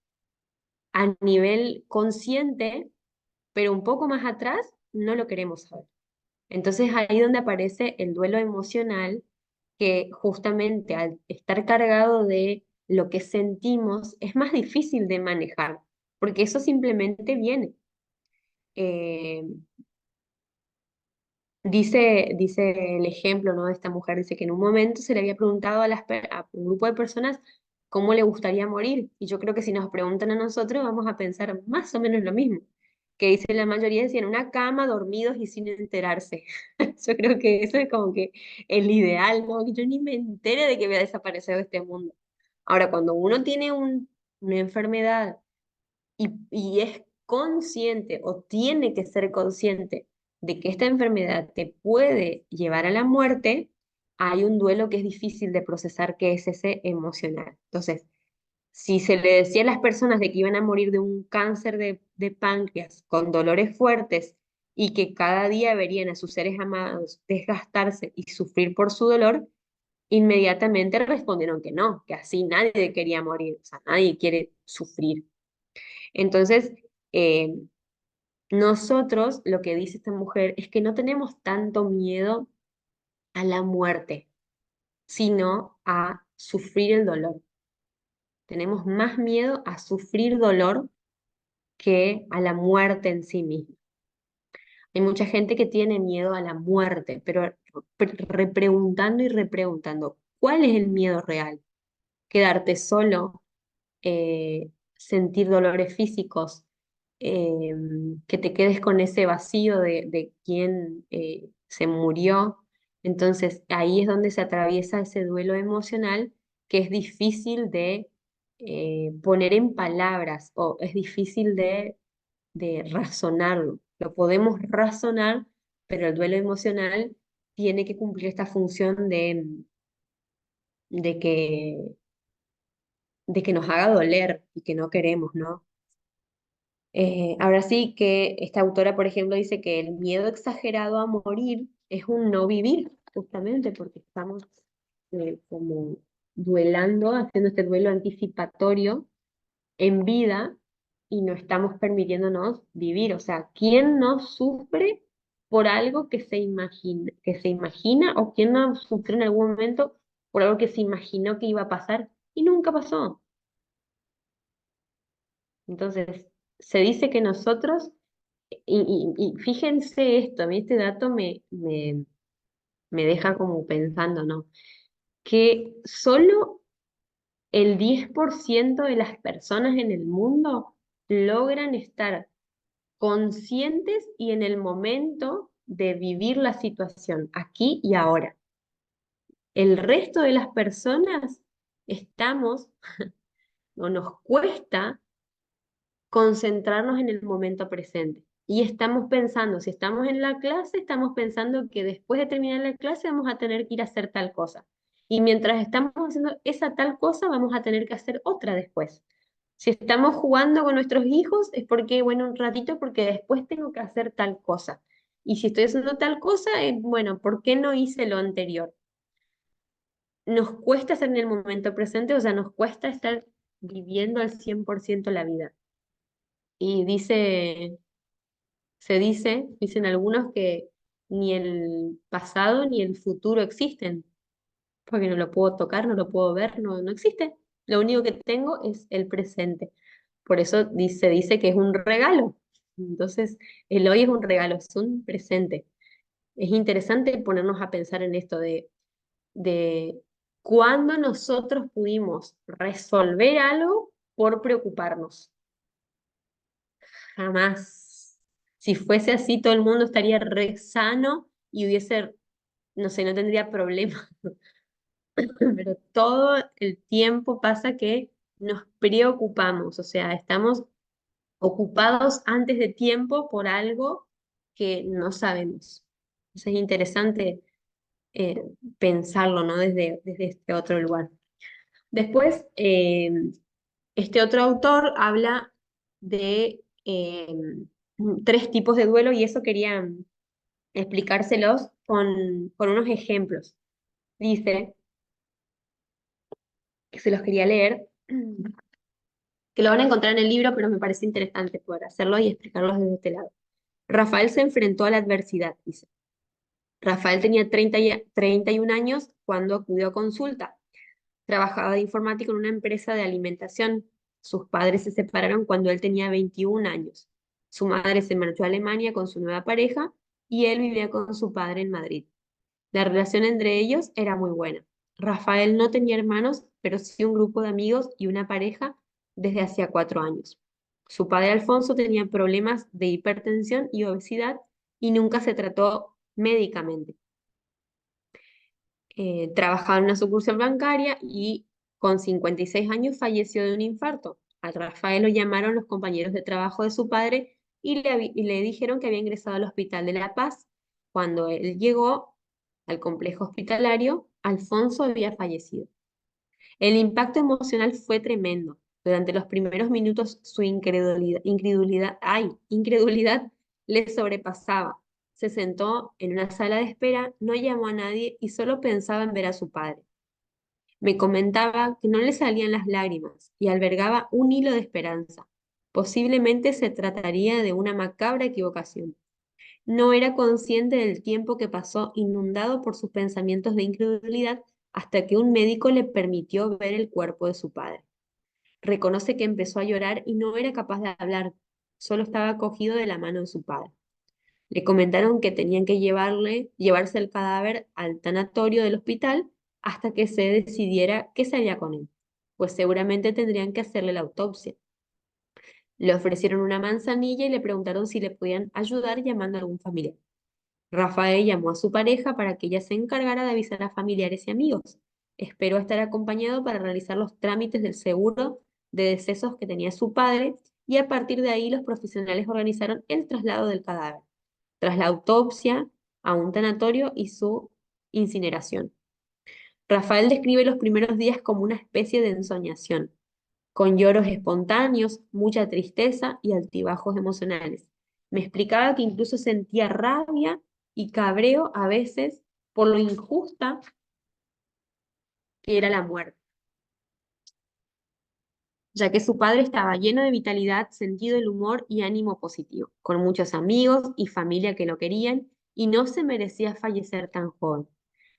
a nivel consciente, pero un poco más atrás no lo queremos saber. Entonces ahí donde aparece el duelo emocional, que justamente al estar cargado de lo que sentimos es más difícil de manejar, porque eso simplemente viene. Eh, dice el ejemplo, ¿no? De esta mujer, dice que en un momento se le había preguntado a un grupo de personas cómo le gustaría morir. Y yo creo que si nos preguntan a nosotros, vamos a pensar más o menos lo mismo. Que dice la mayoría, decía en una cama, dormidos y sin enterarse. Yo creo que eso es como que el ideal, ¿no? Que yo ni me entere de que voy a desaparecer de este mundo. Ahora, cuando uno tiene una enfermedad y es consciente o tiene que ser consciente de que esta enfermedad te puede llevar a la muerte, hay un duelo que es difícil de procesar, que es ese emocional. Entonces, si se le decía a las personas de que iban a morir de un cáncer de páncreas con dolores fuertes y que cada día verían a sus seres amados desgastarse y sufrir por su dolor, inmediatamente respondieron que no, que así nadie quería morir, o sea, nadie quiere sufrir. Entonces, eh, nosotros, lo que dice esta mujer, es que no tenemos tanto miedo a la muerte, sino a sufrir el dolor. Tenemos más miedo a sufrir dolor que a la muerte en sí misma. Hay mucha gente que tiene miedo a la muerte, pero repreguntando y repreguntando, ¿cuál es el miedo real? ¿Quedarte solo? Sentir dolores físicos, eh, que te quedes con ese vacío de quién se murió. Entonces ahí es donde se atraviesa ese duelo emocional que es difícil de poner en palabras o es difícil de razonarlo. Lo podemos razonar, pero el duelo emocional tiene que cumplir esta función de que, de que nos haga doler y que no queremos, ¿no? Ahora sí que esta autora, por ejemplo, dice que el miedo exagerado a morir es un no vivir, justamente porque estamos como duelando, haciendo este duelo anticipatorio en vida y no estamos permitiéndonos vivir. O sea, ¿quién no sufre por algo que se imagina o quién no sufre en algún momento por algo que se imaginó que iba a pasar y nunca pasó? Entonces, se dice que nosotros, y fíjense esto, a mí este dato me deja como pensando, ¿no? que solo el 10% de las personas en el mundo logran estar conscientes y en el momento de vivir la situación, aquí y ahora. El resto de las personas estamos o nos cuesta concentrarnos en el momento presente. Y estamos pensando, si estamos en la clase, estamos pensando que después de terminar la clase vamos a tener que ir a hacer tal cosa. Y mientras estamos haciendo esa tal cosa, vamos a tener que hacer otra después. Si estamos jugando con nuestros hijos, es porque, bueno, un ratito, porque después tengo que hacer tal cosa. Y si estoy haciendo tal cosa, bueno, ¿por qué no hice lo anterior? Nos cuesta estar en el momento presente, o sea, nos cuesta estar viviendo al 100% la vida. Y dicen algunos que ni el pasado ni el futuro existen, porque no lo puedo tocar, no lo puedo ver, no existe. Lo único que tengo es el presente. Por eso dice que es un regalo. Entonces, el hoy es un regalo, es un presente. Es interesante ponernos a pensar en esto de cuándo nosotros pudimos resolver algo por preocuparnos. Jamás. Si fuese así, todo el mundo estaría re sano y hubiese, no sé, no tendría problema. Pero todo el tiempo pasa que nos preocupamos, o sea, estamos ocupados antes de tiempo por algo que no sabemos. Entonces es interesante eh, pensarlo, ¿no? Desde este otro lugar. Después, este otro autor habla de tres tipos de duelo y eso quería explicárselos con unos ejemplos. Dice, que se los quería leer, que lo van a encontrar en el libro, pero me parece interesante poder hacerlo y explicarlos desde este lado. Rafael se enfrentó a la adversidad, dice. Rafael tenía 31 años cuando acudió a consulta. Trabajaba de informático en una empresa de alimentación. Sus padres se separaron cuando él tenía 21 años. Su madre se marchó a Alemania con su nueva pareja y él vivía con su padre en Madrid. La relación entre ellos era muy buena. Rafael no tenía hermanos, pero sí un grupo de amigos y una pareja desde hacía 4 años. Su padre Alfonso tenía problemas de hipertensión y obesidad y nunca se trató médicamente. Trabajaba en una sucursal bancaria y con 56 años falleció de un infarto. A Rafael lo llamaron los compañeros de trabajo de su padre y le dijeron que había ingresado al Hospital de La Paz. Cuando él llegó al complejo hospitalario, Alfonso había fallecido. El impacto emocional fue tremendo. Durante los primeros minutos su incredulidad le sobrepasaba. Se sentó en una sala de espera, no llamó a nadie y solo pensaba en ver a su padre. Me comentaba que no le salían las lágrimas y albergaba un hilo de esperanza. Posiblemente se trataría de una macabra equivocación. No era consciente del tiempo que pasó inundado por sus pensamientos de incredulidad hasta que un médico le permitió ver el cuerpo de su padre. Reconoce que empezó a llorar y no era capaz de hablar, solo estaba cogido de la mano de su padre. Le comentaron que tenían que llevarse el cadáver al tanatorio del hospital hasta que se decidiera qué se haría con él, pues seguramente tendrían que hacerle la autopsia. Le ofrecieron una manzanilla y le preguntaron si le podían ayudar llamando a algún familiar. Rafael llamó a su pareja para que ella se encargara de avisar a familiares y amigos. Esperó estar acompañado para realizar los trámites del seguro de decesos que tenía su padre y a partir de ahí los profesionales organizaron el traslado del cadáver, tras la autopsia a un tanatorio y su incineración. Rafael describe los primeros días como una especie de ensoñación, con lloros espontáneos, mucha tristeza y altibajos emocionales. Me explicaba que incluso sentía rabia y cabreo a veces por lo injusta que era la muerte, ya que su padre estaba lleno de vitalidad, sentido del humor y ánimo positivo, con muchos amigos y familia que lo querían y no se merecía fallecer tan joven.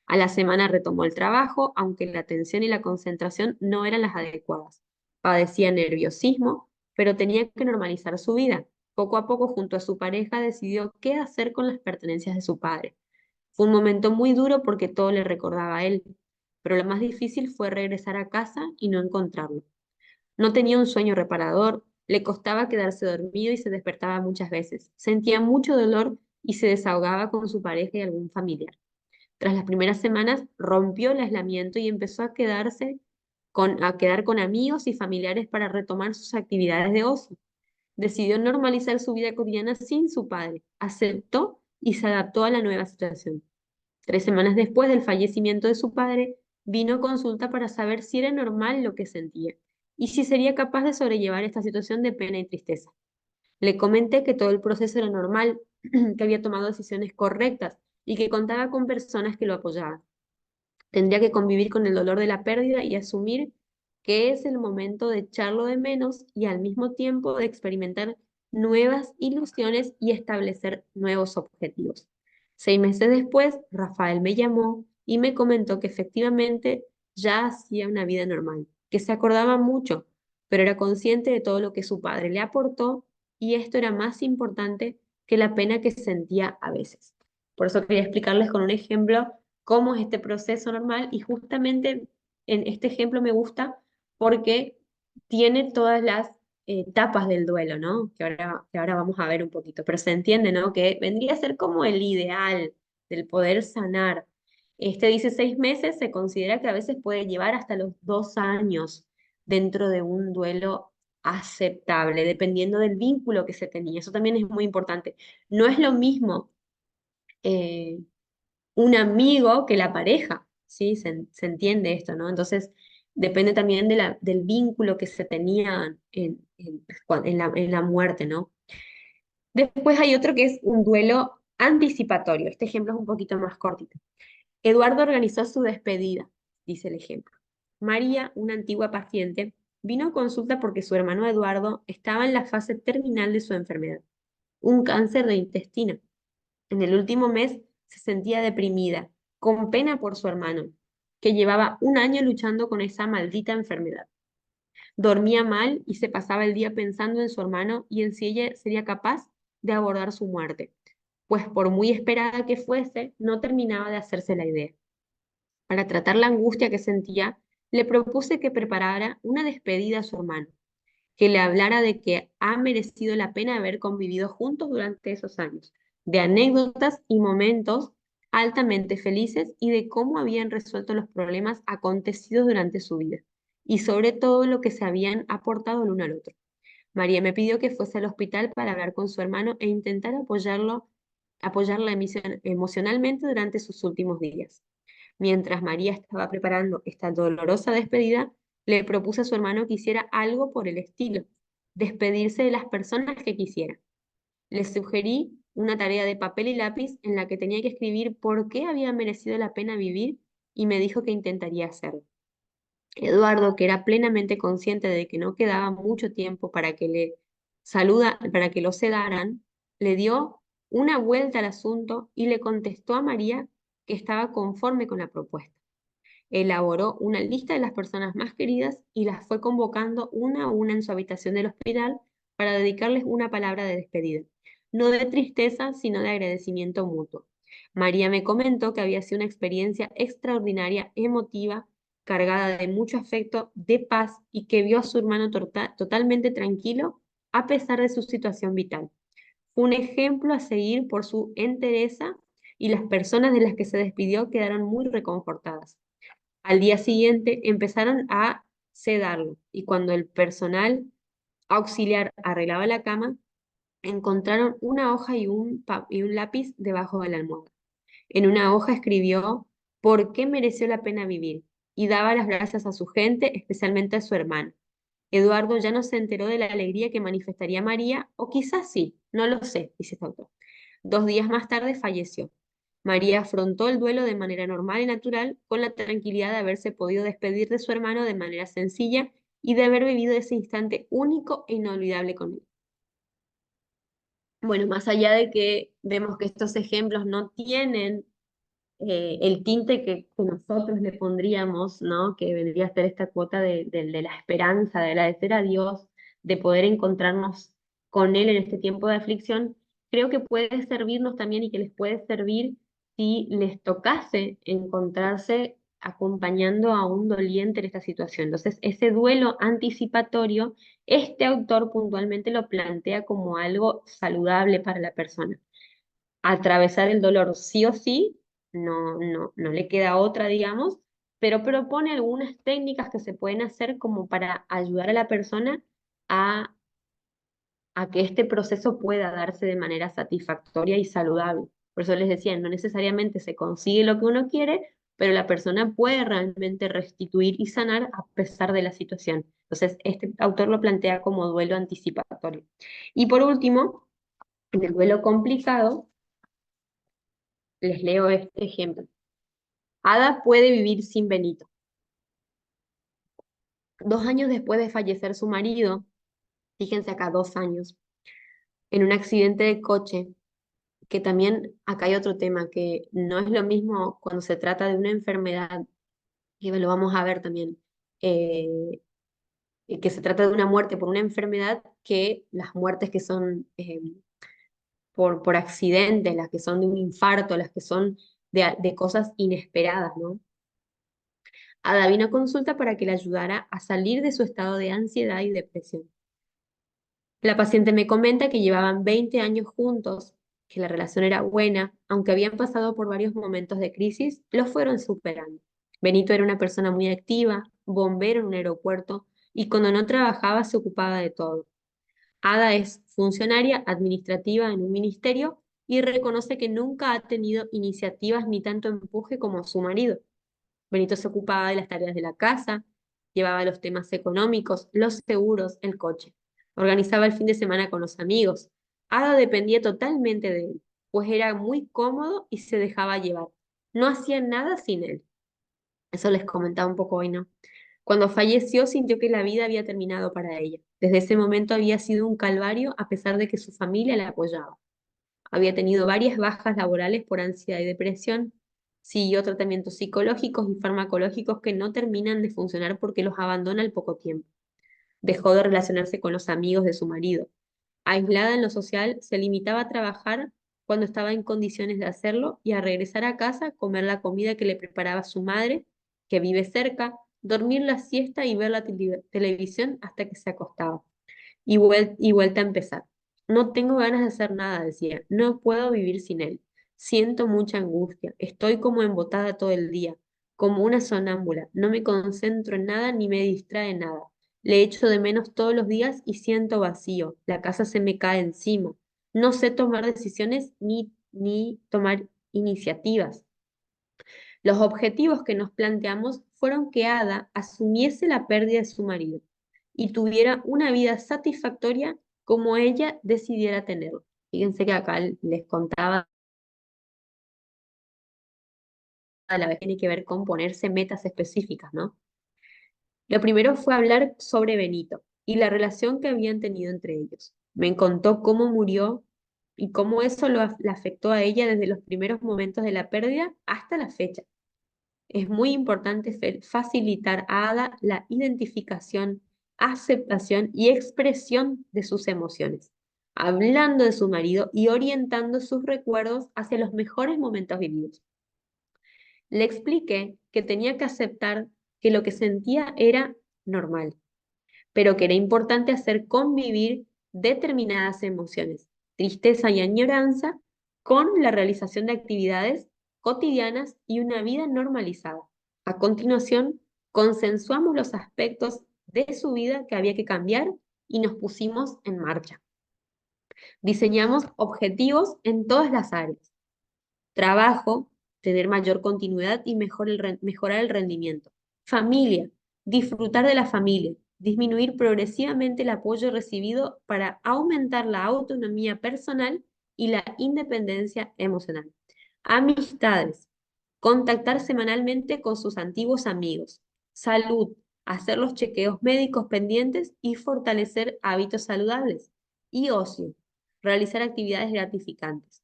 A la semana retomó el trabajo, aunque la atención y la concentración no eran las adecuadas. Padecía nerviosismo, pero tenía que normalizar su vida. Poco a poco, junto a su pareja, decidió qué hacer con las pertenencias de su padre. Fue un momento muy duro porque todo le recordaba a él, pero lo más difícil fue regresar a casa y no encontrarlo. No tenía un sueño reparador, le costaba quedarse dormido y se despertaba muchas veces. Sentía mucho dolor y se desahogaba con su pareja y algún familiar. Tras las primeras semanas rompió el aislamiento y empezó a quedar con amigos y familiares para retomar sus actividades de ocio. Decidió normalizar su vida cotidiana sin su padre, aceptó y se adaptó a la nueva situación. 3 semanas después del fallecimiento de su padre, vino a consulta para saber si era normal lo que sentía y si sería capaz de sobrellevar esta situación de pena y tristeza. Le comenté que todo el proceso era normal, que había tomado decisiones correctas y que contaba con personas que lo apoyaban. Tendría que convivir con el dolor de la pérdida y asumir que es el momento de echarlo de menos y al mismo tiempo de experimentar nuevas ilusiones y establecer nuevos objetivos. 6 meses después, Rafael me llamó y me comentó que efectivamente ya hacía una vida normal, que se acordaba mucho, pero era consciente de todo lo que su padre le aportó y esto era más importante que la pena que sentía a veces. Por eso quería explicarles con un ejemplo cómo es este proceso normal y justamente en este ejemplo me gusta porque tiene todas las etapas del duelo, ¿no? Que ahora vamos a ver un poquito, pero se entiende, ¿no? Que vendría a ser como el ideal del poder sanar. Este dice 6 meses, se considera que a veces puede llevar hasta los 2 años dentro de un duelo aceptable, dependiendo del vínculo que se tenía. Eso también es muy importante. No es lo mismo eh, un amigo que la pareja, ¿sí? Se entiende esto, ¿no? Entonces, depende también del vínculo que se tenía en la muerte, ¿no? Después hay otro que es un duelo anticipatorio. Este ejemplo es un poquito más cortito. Eduardo organizó su despedida, dice el ejemplo. María, una antigua paciente, vino a consulta porque su hermano Eduardo estaba en la fase terminal de su enfermedad, un cáncer de intestino. En el último mes se sentía deprimida, con pena por su hermano, que llevaba un año luchando con esa maldita enfermedad. Dormía mal y se pasaba el día pensando en su hermano y en si ella sería capaz de abordar su muerte, pues por muy esperada que fuese, no terminaba de hacerse la idea. Para tratar la angustia que sentía, le propuse que preparara una despedida a su hermano, que le hablara de que ha merecido la pena haber convivido juntos durante esos años, de anécdotas y momentos altamente felices y de cómo habían resuelto los problemas acontecidos durante su vida, y sobre todo lo que se habían aportado el uno al otro. María me pidió que fuese al hospital para hablar con su hermano e intentar apoyarla emocionalmente durante sus últimos días. Mientras María estaba preparando esta dolorosa despedida, le propuse a su hermano que hiciera algo por el estilo, despedirse de las personas que quisiera. Le sugerí una tarea de papel y lápiz en la que tenía que escribir por qué había merecido la pena vivir y me dijo que intentaría hacerlo. Eduardo, que era plenamente consciente de que no quedaba mucho tiempo para que lo sedaran, le dio una vuelta al asunto y le contestó a María que estaba conforme con la propuesta. Elaboró una lista de las personas más queridas y las fue convocando una a una en su habitación del hospital para dedicarles una palabra de despedida, no de tristeza, sino de agradecimiento mutuo. María me comentó que había sido una experiencia extraordinaria, emotiva, cargada de mucho afecto, de paz y que vio a su hermano totalmente tranquilo a pesar de su situación vital. Fue un ejemplo a seguir por su entereza y las personas de las que se despidió quedaron muy reconfortadas. Al día siguiente empezaron a sedarlo y cuando el personal auxiliar arreglaba la cama, encontraron una hoja y un lápiz debajo de la almohada. En una hoja escribió por qué mereció la pena vivir y daba las gracias a su gente, especialmente a su hermano. Eduardo ya no se enteró de la alegría que manifestaría María, o quizás sí, no lo sé, dice este autor. 2 días más tarde falleció. María afrontó el duelo de manera normal y natural, con la tranquilidad de haberse podido despedir de su hermano de manera sencilla y de haber vivido ese instante único e inolvidable con él. Bueno, más allá de que vemos que estos ejemplos no tienen el tinte que nosotros le pondríamos, ¿no? Que vendría a ser esta cuota de la esperanza, de agradecer a Dios, de poder encontrarnos con Él en este tiempo de aflicción, creo que puede servirnos también y que les puede servir si les tocase encontrarse acompañando a un doliente en esta situación. Entonces, ese duelo anticipatorio, este autor puntualmente lo plantea como algo saludable para la persona. Atravesar el dolor sí o sí, no le queda otra, digamos, pero propone algunas técnicas que se pueden hacer como para ayudar a la persona a que este proceso pueda darse de manera satisfactoria y saludable. Por eso les decía, no necesariamente se consigue lo que uno quiere, pero la persona puede realmente restituir y sanar a pesar de la situación. Entonces, este autor lo plantea como duelo anticipatorio. Y por último, en el duelo complicado, les leo este ejemplo. Ada puede vivir sin Benito. 2 años después de fallecer su marido, fíjense acá, 2 años, en un accidente de coche, que también acá hay otro tema, que no es lo mismo cuando se trata de una enfermedad, que lo vamos a ver también, eh, que se trata de una muerte por una enfermedad, que las muertes que son por accidente, las que son de un infarto, las que son de cosas inesperadas, ¿no? Ada vino a consulta para que le ayudara a salir de su estado de ansiedad y depresión. La paciente me comenta que llevaban 20 años juntos, que la relación era buena, aunque habían pasado por varios momentos de crisis, los fueron superando. Benito era una persona muy activa, bombero en un aeropuerto, y cuando no trabajaba se ocupaba de todo. Ada es funcionaria administrativa en un ministerio y reconoce que nunca ha tenido iniciativas ni tanto empuje como su marido. Benito se ocupaba de las tareas de la casa, llevaba los temas económicos, los seguros, el coche. Organizaba el fin de semana con los amigos. Ada dependía totalmente de él, pues era muy cómodo y se dejaba llevar. No hacía nada sin él. Eso les comentaba un poco hoy, ¿no? Cuando falleció sintió que la vida había terminado para ella. Desde ese momento había sido un calvario a pesar de que su familia la apoyaba. Había tenido varias bajas laborales por ansiedad y depresión. Siguió tratamientos psicológicos y farmacológicos que no terminan de funcionar porque los abandona al poco tiempo. Dejó de relacionarse con los amigos de su marido. Aislada en lo social, se limitaba a trabajar cuando estaba en condiciones de hacerlo y a regresar a casa, comer la comida que le preparaba su madre, que vive cerca, dormir la siesta y ver la televisión hasta que se acostaba y vuelta a empezar. No tengo ganas de hacer nada, decía. No puedo vivir sin él. Siento mucha angustia. Estoy como embotada todo el día, como una sonámbula. No me concentro en nada ni me distrae nada. Le echo de menos todos los días y siento vacío. La casa se me cae encima. No sé tomar decisiones ni tomar iniciativas. Los objetivos que nos planteamos fueron que Ada asumiese la pérdida de su marido y tuviera una vida satisfactoria como ella decidiera tenerlo. Fíjense que acá les contaba, a la vez tiene que ver con ponerse metas específicas, ¿no? Lo primero fue hablar sobre Benito y la relación que habían tenido entre ellos. Me contó cómo murió y cómo eso la afectó a ella desde los primeros momentos de la pérdida hasta la fecha. Es muy importante facilitar a Ada la identificación, aceptación y expresión de sus emociones, hablando de su marido y orientando sus recuerdos hacia los mejores momentos vividos. Le expliqué que tenía que aceptar que lo que sentía era normal, pero que era importante hacer convivir determinadas emociones, tristeza y añoranza, con la realización de actividades cotidianas y una vida normalizada. A continuación, consensuamos los aspectos de su vida que había que cambiar y nos pusimos en marcha. Diseñamos objetivos en todas las áreas: trabajo, tener mayor continuidad y mejorar el rendimiento; familia, disfrutar de la familia; disminuir progresivamente el apoyo recibido para aumentar la autonomía personal y la independencia emocional; amistades, contactar semanalmente con sus antiguos amigos; salud, hacer los chequeos médicos pendientes y fortalecer hábitos saludables; y ocio, realizar actividades gratificantes.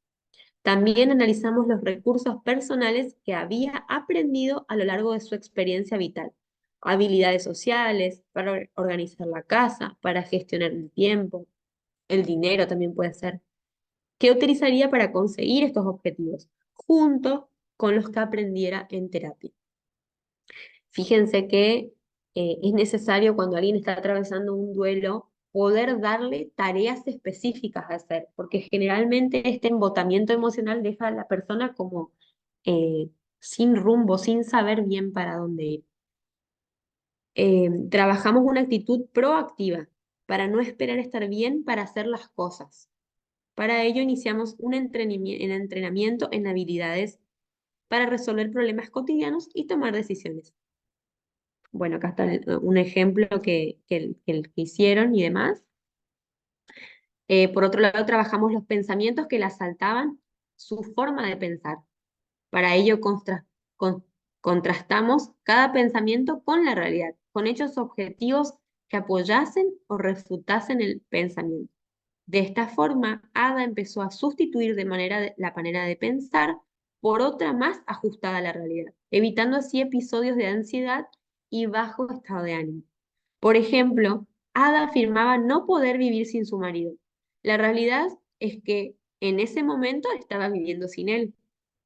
También analizamos los recursos personales que había aprendido a lo largo de su experiencia vital: habilidades sociales, para organizar la casa, para gestionar el tiempo, el dinero también puede ser, que utilizaría para conseguir estos objetivos, junto con los que aprendiera en terapia. Fíjense que es necesario cuando alguien está atravesando un duelo poder darle tareas específicas a hacer, porque generalmente este embotamiento emocional deja a la persona como eh, sin rumbo, sin saber bien para dónde ir. Trabajamos una actitud proactiva para no esperar estar bien para hacer las cosas. Para ello iniciamos un entrenamiento en habilidades para resolver problemas cotidianos y tomar decisiones. Bueno, acá está un ejemplo que hicieron y demás. Por otro lado, trabajamos los pensamientos que la asaltaban, su forma de pensar. Para ello con- contrastamos cada pensamiento con la realidad, con hechos objetivos que apoyasen o refutasen el pensamiento. De esta forma, Ada empezó a sustituir la manera de pensar por otra más ajustada a la realidad, evitando así episodios de ansiedad y bajo estado de ánimo. Por ejemplo, Ada afirmaba no poder vivir sin su marido. La realidad es que en ese momento estaba viviendo sin él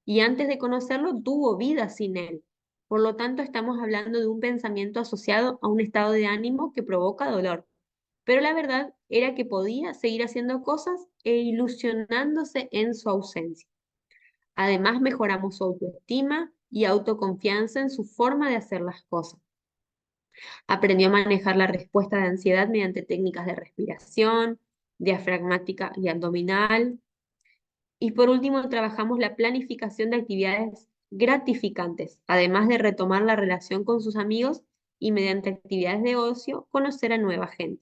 y antes de conocerlo tuvo vida sin él. Por lo tanto, estamos hablando de un pensamiento asociado a un estado de ánimo que provoca dolor. Pero la verdad era que podía seguir haciendo cosas e ilusionándose en su ausencia. Además, mejoramos su autoestima y autoconfianza en su forma de hacer las cosas. Aprendió a manejar la respuesta de ansiedad mediante técnicas de respiración, diafragmática y abdominal. Y por último, trabajamos la planificación de actividades gratificantes, además de retomar la relación con sus amigos y mediante actividades de ocio conocer a nueva gente.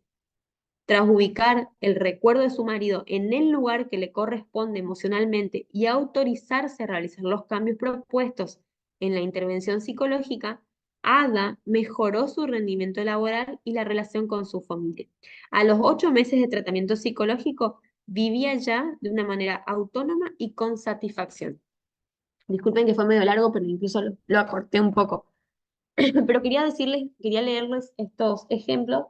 Tras ubicar el recuerdo de su marido en el lugar que le corresponde emocionalmente y autorizarse a realizar los cambios propuestos en la intervención psicológica, Ada mejoró su rendimiento laboral y la relación con su familia. A los 8 meses de tratamiento psicológico, vivía ya de una manera autónoma y con satisfacción. Disculpen que fue medio largo, pero incluso lo acorté un poco. Pero quería leerles estos ejemplos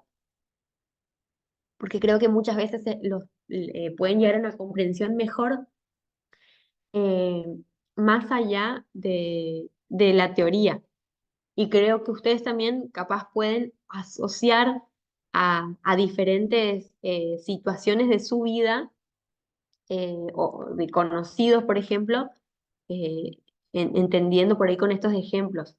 porque creo que muchas veces pueden llegar a una comprensión mejor eh, más allá de la teoría. Y creo que ustedes también capaz pueden asociar a diferentes situaciones de su vida o de conocidos, por ejemplo, eh, entendiendo por ahí con estos ejemplos.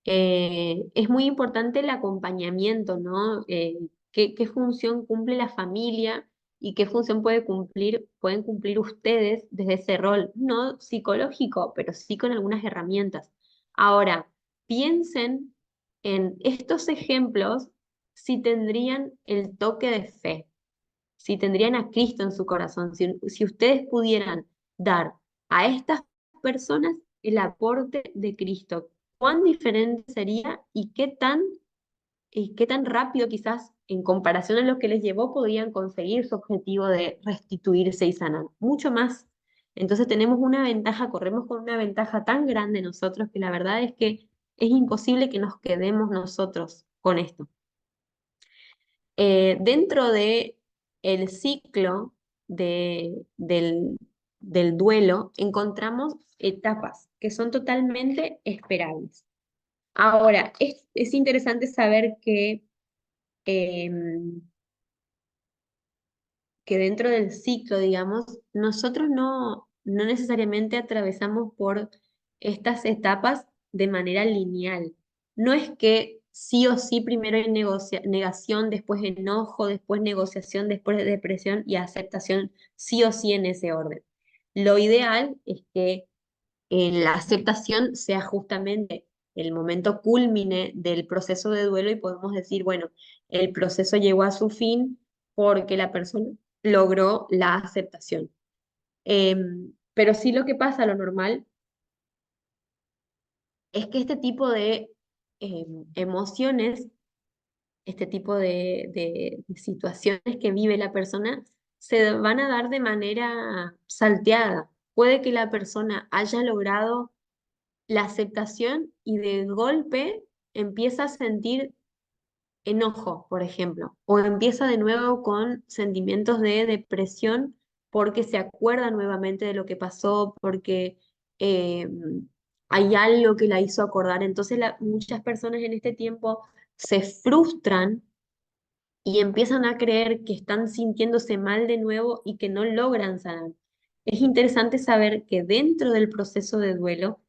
Es muy importante el acompañamiento, ¿no? ¿Qué función cumple la familia y qué función pueden cumplir ustedes desde ese rol? No psicológico, pero sí con algunas herramientas. Ahora, piensen en estos ejemplos si tendrían el toque de fe, si tendrían a Cristo en su corazón, si ustedes pudieran dar a estas personas el aporte de Cristo, ¿cuán diferente sería y qué tan rápido quizás en comparación a lo que les llevó podían conseguir su objetivo de restituirse y sanar? Mucho más. Entonces tenemos una ventaja, corremos con una ventaja tan grande nosotros que la verdad es que es imposible que nos quedemos nosotros con esto. Dentro de el ciclo del duelo encontramos etapas que son totalmente esperables. Ahora, es interesante saber em, que dentro del ciclo, digamos, nosotros no necesariamente atravesamos por estas etapas de manera lineal. No es que sí o sí primero hay negación, después enojo, después negociación, después depresión y aceptación, sí o sí en ese orden. Lo ideal es que la aceptación sea justamente el momento cúlmine del proceso de duelo y podemos decir, bueno, el proceso llegó a su fin porque la persona logró la aceptación. Pero sí lo que pasa, lo normal, es que este tipo de emociones, este tipo de situaciones que vive la persona, se van a dar de manera salteada. Puede que la persona haya logrado la aceptación y de golpe empieza a sentir enojo, por ejemplo, o empieza de nuevo con sentimientos de depresión porque se acuerda nuevamente de lo que pasó, porque eh, hay algo que la hizo acordar. Entonces muchas personas en este tiempo se frustran y empiezan a creer que están sintiéndose mal de nuevo y que no logran sanar. Es interesante saber que dentro del proceso de duelo,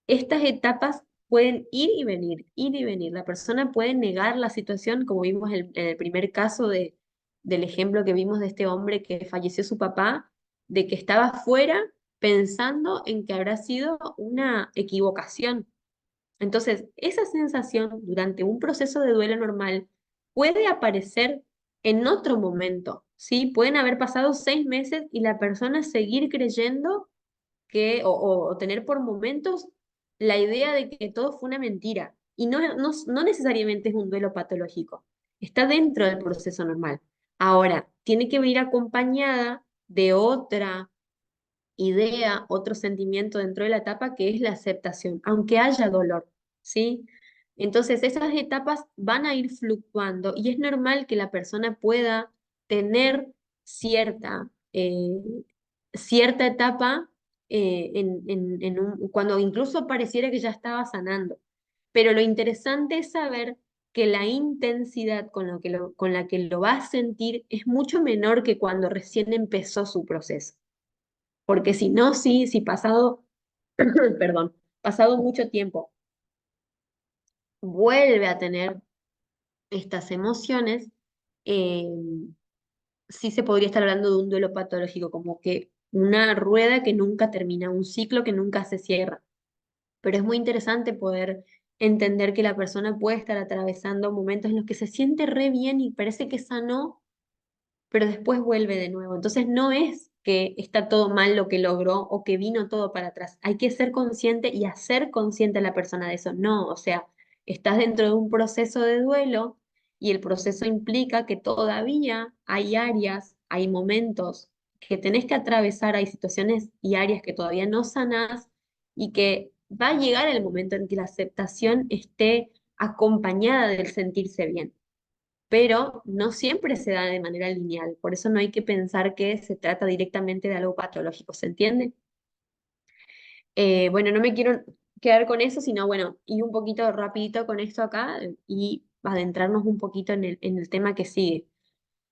estas etapas pueden ir y venir, ir y venir. La persona puede negar la situación, como vimos en el primer caso del ejemplo que vimos de este hombre que falleció su papá, de que estaba fuera pensando en que habrá sido una equivocación. Entonces, esa sensación durante un proceso de duelo normal puede aparecer en otro momento, ¿sí? Pueden haber pasado 6 meses y la persona seguir creyendo o tener por momentos la idea de que todo fue una mentira. Y no necesariamente es un duelo patológico, está dentro del proceso normal. Ahora, tiene que venir acompañada de otra idea, otro sentimiento dentro de la etapa que es la aceptación, aunque haya dolor, ¿sí? Entonces, esas etapas van a ir fluctuando y es normal que la persona pueda tener cierta etapa cuando incluso pareciera que ya estaba sanando. Pero lo interesante es saber que la intensidad con la que lo va a sentir es mucho menor que cuando recién empezó su proceso. Porque si no, sí, si pasado, perdón, pasado mucho tiempo vuelve a tener estas emociones, eh, sí se podría estar hablando de un duelo patológico, como que una rueda que nunca termina, un ciclo que nunca se cierra. Pero es muy interesante poder entender que la persona puede estar atravesando momentos en los que se siente re bien y parece que sanó, pero después vuelve de nuevo. Entonces no es que está todo mal lo que logró o que vino todo para atrás. Hay que ser consciente y hacer consciente a la persona de eso. No, o sea, estás dentro de un proceso de duelo y el proceso implica que todavía hay áreas, hay momentos que tenés que atravesar, hay situaciones y áreas que todavía no sanás y que va a llegar el momento en que la aceptación esté acompañada del sentirse bien, pero no siempre se da de manera lineal. Por eso no hay que pensar que se trata directamente de algo patológico, ¿se entiende? Bueno, no me quiero quedar con eso, sino bueno, ir un poquito rapidito con esto acá y adentrarnos un poquito en el tema que sigue.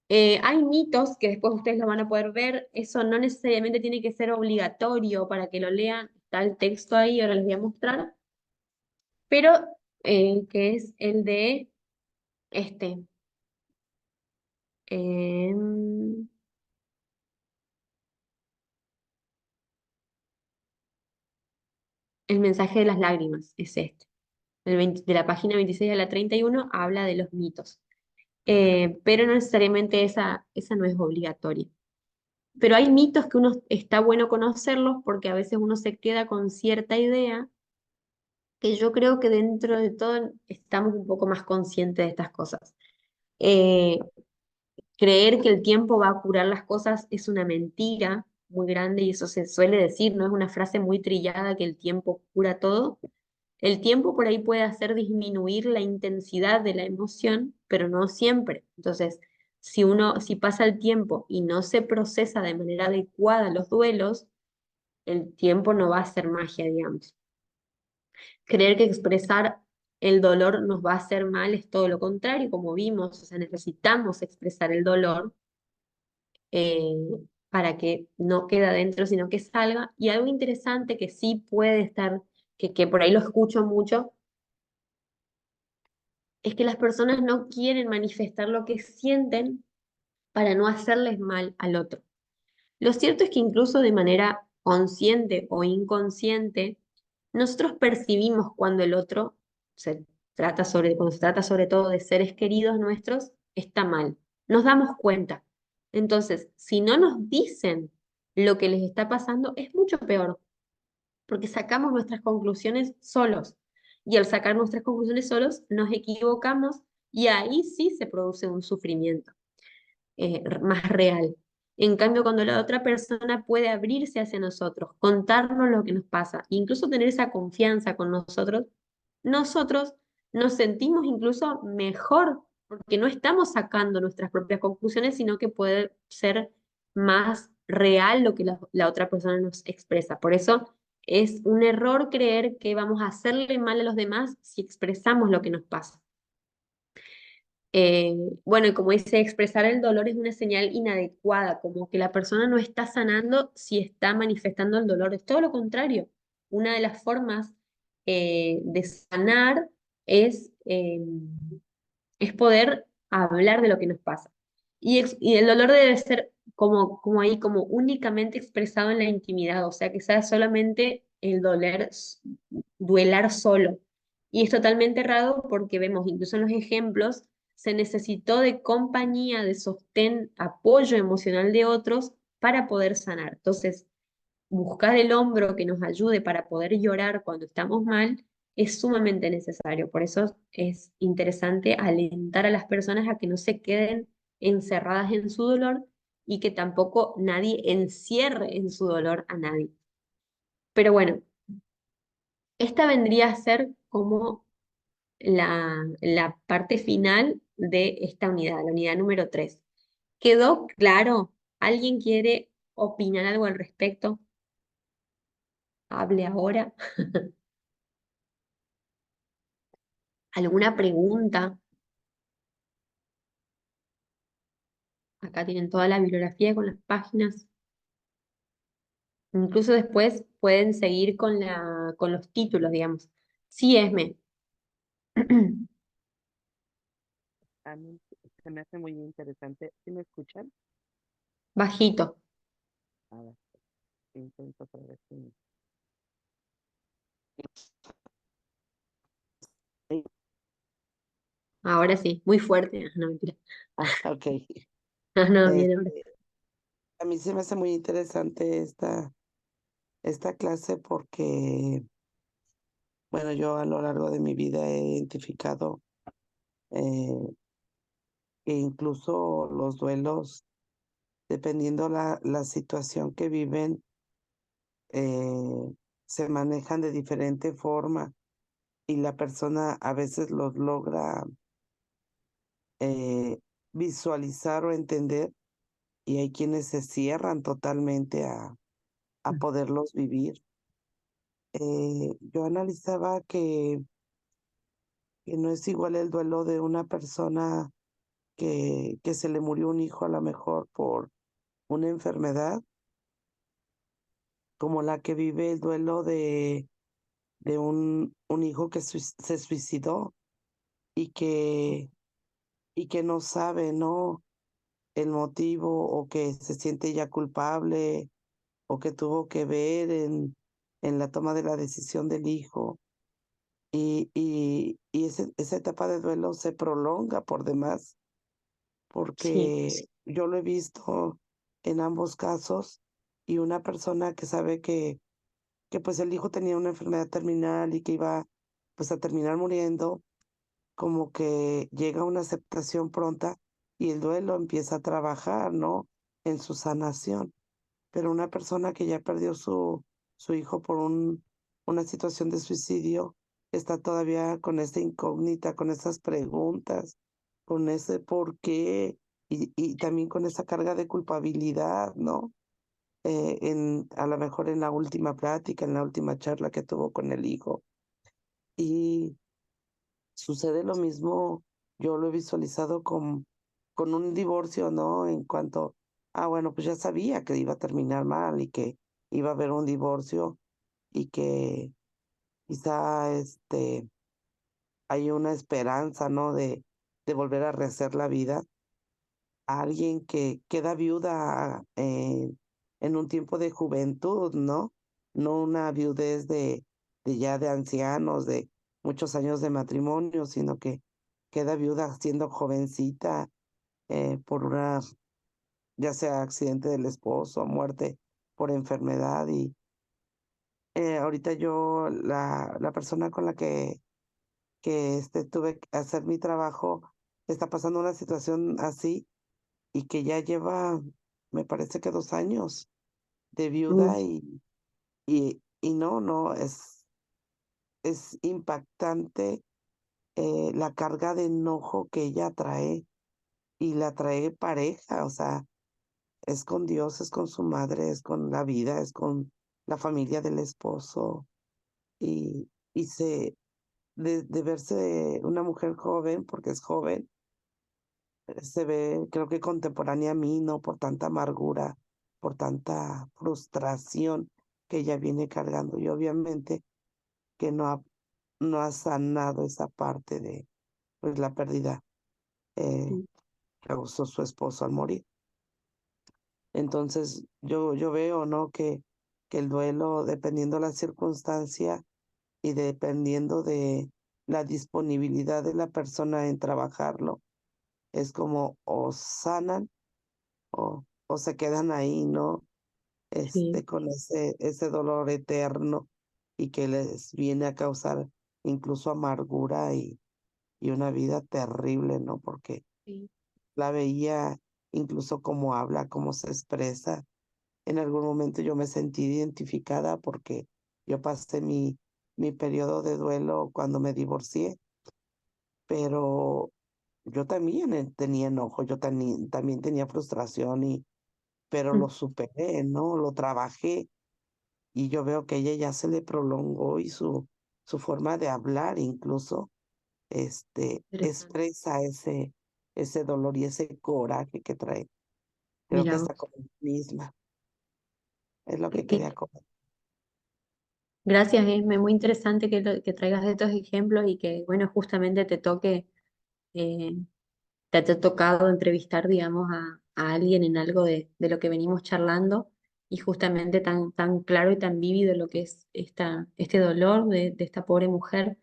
Hay mitos que después ustedes lo van a poder ver, eso no necesariamente tiene que ser obligatorio para que lo lean, está el texto ahí, ahora les voy a mostrar, pero que es el de este. em, El mensaje de las lágrimas es este. De la página 26 a la 31 habla de los mitos. Pero no necesariamente esa no es obligatoria. Pero hay mitos que uno está bueno conocerlos porque a veces uno se queda con cierta idea que yo creo que dentro de todo estamos un poco más conscientes de estas cosas. Eh, Creer que el tiempo va a curar las cosas es una mentira muy grande y eso se suele decir, no es una frase muy trillada que el tiempo cura todo. El tiempo por ahí puede hacer disminuir la intensidad de la emoción, pero no siempre. Entonces, si pasa el tiempo y no se procesa de manera adecuada los duelos, el tiempo no va a hacer magia, digamos. Creer que expresar el dolor nos va a hacer mal es todo lo contrario, como vimos, o sea, necesitamos expresar el dolor eh, para que no quede adentro, sino que salga. Y algo interesante que sí puede estar, que por ahí lo escucho mucho, es que las personas no quieren manifestar lo que sienten para no hacerles mal al otro. Lo cierto es que incluso de manera consciente o inconsciente, nosotros percibimos cuando el otro cuando se trata sobre todo de seres queridos nuestros, está mal. Nos damos cuenta. Entonces, si no nos dicen lo que les está pasando, es mucho peor, porque sacamos nuestras conclusiones solos. Y al sacar nuestras conclusiones solos, nos equivocamos y ahí sí se produce un sufrimiento más real. En cambio, cuando la otra persona puede abrirse hacia nosotros, contarnos lo que nos pasa, incluso tener esa confianza con nosotros nos sentimos incluso mejor, porque no estamos sacando nuestras propias conclusiones, sino que puede ser más real lo que la otra persona nos expresa. Por eso Es un error creer que vamos a hacerle mal a los demás si expresamos lo que nos pasa. Eh, bueno, y como dice, expresar el dolor es una señal inadecuada, como que la persona no está sanando si está manifestando el dolor. Es todo lo contrario. Una de las formas de sanar es, es poder hablar de lo que nos pasa. Y el dolor debe ser como ahí, como únicamente expresado en la intimidad, o sea, que sea solamente el duelar solo. Y es totalmente errado porque vemos, incluso en los ejemplos, se necesitó de compañía, de sostén, apoyo emocional de otros para poder sanar. Entonces, buscar el hombro que nos ayude para poder llorar cuando estamos mal es sumamente necesario. Por eso es interesante alentar a las personas a que no se queden encerradas en su dolor y que tampoco nadie encierre en su dolor a nadie. Pero bueno, esta vendría a ser como la parte final de esta unidad, la unidad número 3. ¿Quedó claro? ¿Alguien quiere opinar algo al respecto? Hable ahora. ¿Alguna pregunta? Acá tienen toda la bibliografía con las páginas. Incluso después pueden seguir con los títulos, digamos. Sí, Esme. A mí se me hace muy interesante. ¿Sí me escuchan? Bajito. A ver, intento otra vez. Sí. Ahora sí, muy fuerte. No, mentira. Ok. No, bien, ahora. Este, a mí se me hace muy interesante esta clase porque, bueno, yo a lo largo de mi vida he identificado eh, que incluso los duelos, dependiendo la situación que viven, se manejan de diferente forma y la persona a veces los logra eh, visualizar o entender y hay quienes se cierran totalmente a poderlos vivir. Yo analizaba que no es igual el duelo de una persona que se le murió un hijo a lo mejor por una enfermedad, como la que vive el duelo de un hijo que se suicidó y y que no sabe, ¿no? El motivo o que se siente ya culpable o que tuvo que ver en la toma de la decisión del hijo. Y esa etapa de duelo se prolonga por demás, Sí, porque yo lo he visto en ambos casos y una persona que sabe que pues el hijo tenía una enfermedad terminal y que iba pues a terminar muriendo, como que llega una aceptación pronta y el duelo empieza a trabajar, ¿no? En su sanación. Pero una persona que ya perdió su hijo por una situación de suicidio está todavía con esta incógnita, con esas preguntas, con ese por qué y también con esa carga de culpabilidad, ¿no? A lo mejor en la última plática, en la última charla que tuvo con el hijo. Y sucede lo mismo, yo lo he visualizado con un divorcio, ¿no? En cuanto, bueno, pues ya sabía que iba a terminar mal y que iba a haber un divorcio y que quizá hay una esperanza, ¿no? De volver a rehacer la vida. A alguien que queda viuda en un tiempo de juventud, ¿no? No una viudez de ya de ancianos, de muchos años de matrimonio, sino que queda viuda siendo jovencita por una, ya sea accidente del esposo, muerte por enfermedad. Y ahorita yo, la persona con la que tuve que hacer mi trabajo, está pasando una situación así y que ya lleva, me parece que 2 años de mm, viuda y no, es impactante la carga de enojo que ella trae y la trae pareja, o sea, es con Dios, es con su madre, es con la vida, es con la familia del esposo y de verse una mujer joven, porque es joven, se ve, creo que contemporánea a mí, ¿no? Por tanta amargura, por tanta frustración que ella viene cargando. Y obviamente que no ha sanado esa parte de pues, la pérdida eh, Sí, que causó su esposo al morir. Entonces, yo veo, ¿no? Que el duelo, dependiendo la circunstancia y dependiendo de la disponibilidad de la persona en trabajarlo, es como o sanan o se quedan ahí, ¿no? sí, Con ese dolor eterno y que les viene a causar incluso amargura y una vida terrible, ¿no? Porque sí. la veía incluso cómo habla, cómo se expresa. En algún momento yo me sentí identificada porque yo pasé mi periodo de duelo cuando me divorcié, pero yo también tenía enojo, yo también tenía frustración pero Mm. lo superé, ¿no? Lo trabajé y yo veo que ella ya se le prolongó y su forma de hablar incluso, Interesante. expresa ese dolor y ese coraje que trae. Creo que Mira está vos. con ella misma, es lo que Qué quería comentar. Gracias, es muy interesante que traigas estos ejemplos y que, bueno, justamente te toque, eh, te ha tocado entrevistar, digamos, a alguien en algo de lo que venimos charlando y justamente tan claro y tan vívido lo que es este dolor de esta pobre mujer.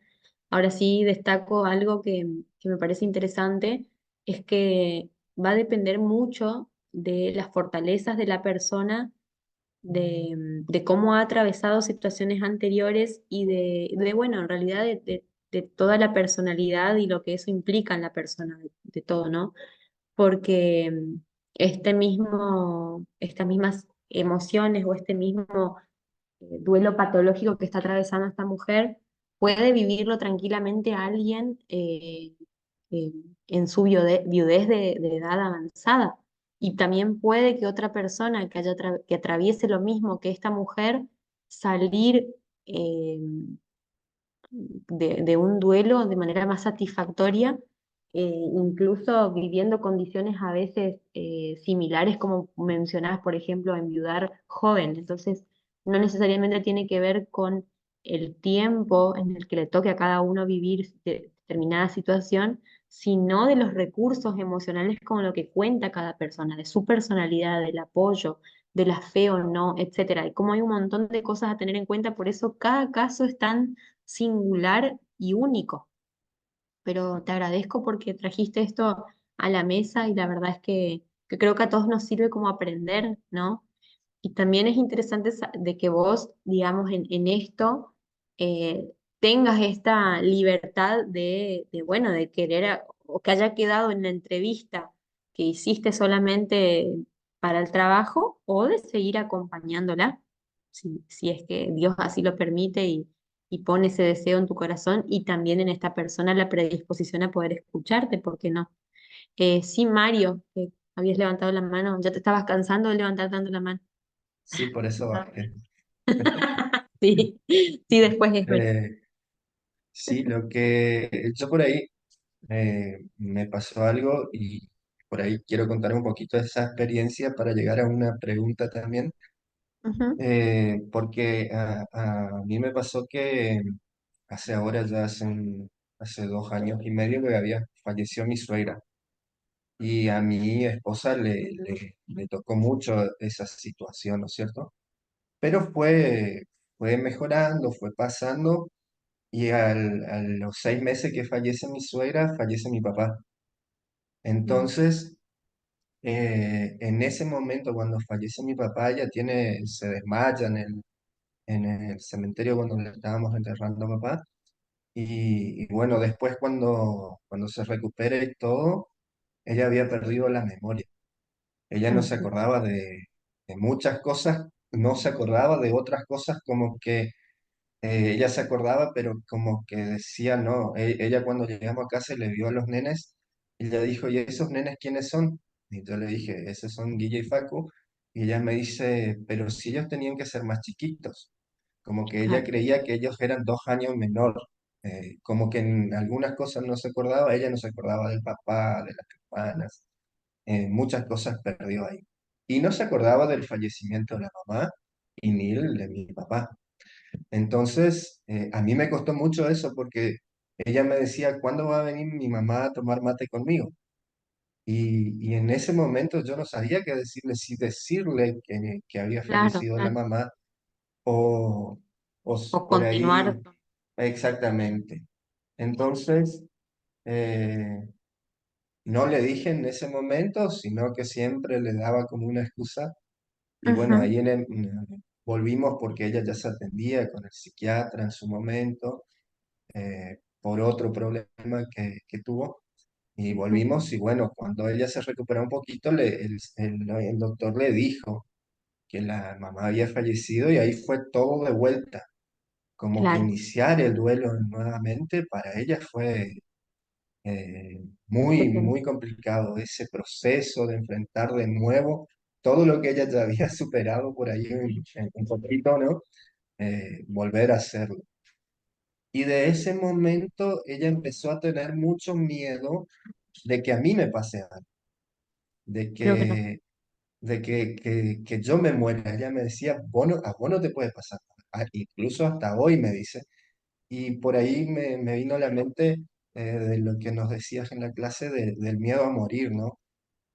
Ahora sí destaco algo que me parece interesante, es que va a depender mucho de las fortalezas de la persona de cómo ha atravesado situaciones anteriores y bueno, en realidad de toda la personalidad y lo que eso implica en la persona, de todo, ¿no? Porque estas mismas emociones o este mismo duelo patológico que está atravesando esta mujer, puede vivirlo tranquilamente alguien eh, en su viudez de edad avanzada. Y también puede que otra persona que atraviese lo mismo que esta mujer, salir eh, de un duelo de manera más satisfactoria, incluso viviendo condiciones a veces similares, como mencionabas, por ejemplo, enviudar joven. Entonces, no necesariamente tiene que ver con el tiempo en el que le toque a cada uno vivir determinada situación, sino de los recursos emocionales con lo que cuenta cada persona, de su personalidad, del apoyo, de la fe o no, etcétera. Y como hay un montón de cosas a tener en cuenta, por eso cada caso es tan singular y único. Pero te agradezco porque trajiste esto a la mesa y la verdad es que creo que a todos nos sirve como aprender, ¿no? Y también es interesante de que vos, digamos, en esto tengas esta libertad bueno, de querer, o que haya quedado en la entrevista que hiciste solamente para el trabajo, o de seguir acompañándola, si es que Dios así lo permite y pone ese deseo en tu corazón y también en esta persona la predisposición a poder escucharte, ¿por qué no? Sí, Mario, que habías levantado la mano, ya te estabas cansando de levantar tanto la mano. Sí, por eso Ah. bajé. Sí, sí, después es bueno. Eh, sí, lo que yo por ahí me pasó algo y por ahí quiero contar un poquito de esa experiencia para llegar a una pregunta también, Ujú, porque a mí me pasó que hace ahora ya hace 2 años y medio que había falleció mi suegra y a mi esposa le tocó mucho esa situación, ¿no es cierto? Pero fue mejorando, fue pasando. Y a los 6 meses que fallece mi suegra, fallece mi papá. mm, Entonces, en ese momento, cuando fallece mi papá, ella se desmaya en el cementerio cuando le estábamos enterrando a papá. Y bueno, después cuando se recupera y todo, ella había perdido la memoria. Ella no se ujú, acordaba de muchas cosas, no se acordaba de otras cosas como que ella se acordaba, pero como que decía, no, ella cuando llegamos a casa y le vio a los nenes, y le dijo, ¿y esos nenes quiénes son? Y yo le dije, esos son Guille y Facu, Y ella me dice, pero si ellos tenían que ser más chiquitos, como que ella Claro, creía que ellos eran 2 años menor, como que en algunas cosas no se acordaba, ella no se acordaba del papá, de las hermanas, muchas cosas perdió ahí. Y no se acordaba del fallecimiento de la mamá y ni el de mi papá. Entonces, a mí me costó mucho eso porque ella me decía, ¿cuándo va a venir mi mamá a tomar mate conmigo? Y en ese momento yo no sabía qué decirle, si decirle que había claro, fallecido la claro. mamá o, O por continuar. ahí, exactamente. Entonces, eh, no le dije en ese momento, sino que siempre le daba como una excusa. Y bueno, Ujú, ahí volvimos porque ella ya se atendía con el psiquiatra en su momento por otro problema que tuvo. Y ujú. volvimos y bueno, cuando ella se recuperó un poquito, el doctor le dijo que la mamá había fallecido y ahí fue todo de vuelta. Como que Claro, iniciar el duelo nuevamente para ella fue muy, entiendo, muy complicado. Ese proceso de enfrentar de nuevo todo lo que ella ya había superado por ahí en un poquito, ¿no? Volver a hacerlo. Y de ese momento ella empezó a tener mucho miedo de que a mí me pase algo, de creo que no. que, que yo me muera. Ella me decía, a vos no te puede pasar nada". Incluso hasta hoy me dice. Y por ahí me vino a la mente de lo que nos decías en la clase del miedo a morir, ¿no?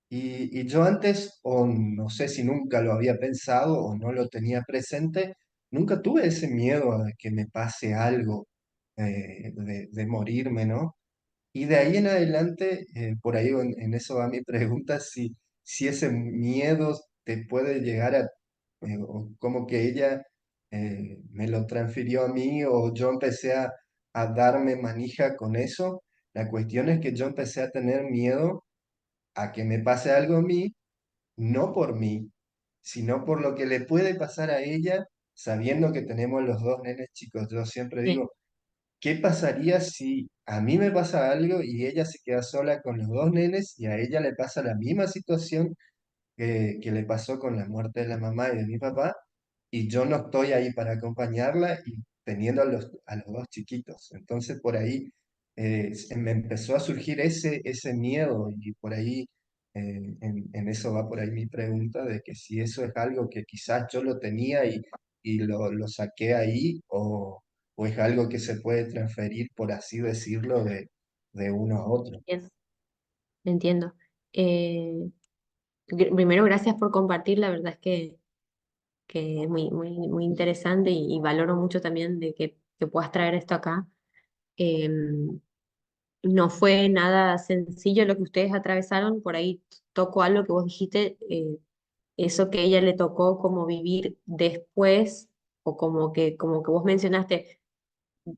Y yo antes, o no sé si nunca lo había pensado o no lo tenía presente, nunca tuve ese miedo a que me pase algo, de morirme, ¿no? Y de ahí en adelante, por ahí en eso va mi pregunta, si ese miedo te puede llegar o como que ella me lo transfirió a mí o yo empecé a darme manija con eso. La cuestión es que yo empecé a tener miedo a que me pase algo a mí, no por mí, sino por lo que le puede pasar a ella, sabiendo que tenemos los dos nenes chicos. Yo siempre Sí, digo, ¿qué pasaría si a mí me pasa algo y ella se queda sola con los dos nenes y a ella le pasa la misma situación que le pasó con la muerte de la mamá y de mi papá, y yo no estoy ahí para acompañarla y teniendo a los dos chiquitos? Entonces por ahí me empezó a surgir ese miedo y por ahí, en eso va por ahí mi pregunta de que si eso es algo que quizás yo lo tenía y lo saqué ahí o es algo que se puede transferir, por así decirlo, de uno a otro. entiendo. Entiendo. Eh, Primero, gracias por compartir. La verdad es que es muy, muy, muy interesante y valoro mucho también de que puedas traer esto acá. Em, no fue nada sencillo lo que ustedes atravesaron. Por ahí toco algo que vos dijiste, eso que a ella le tocó como vivir después, o como que vos mencionaste,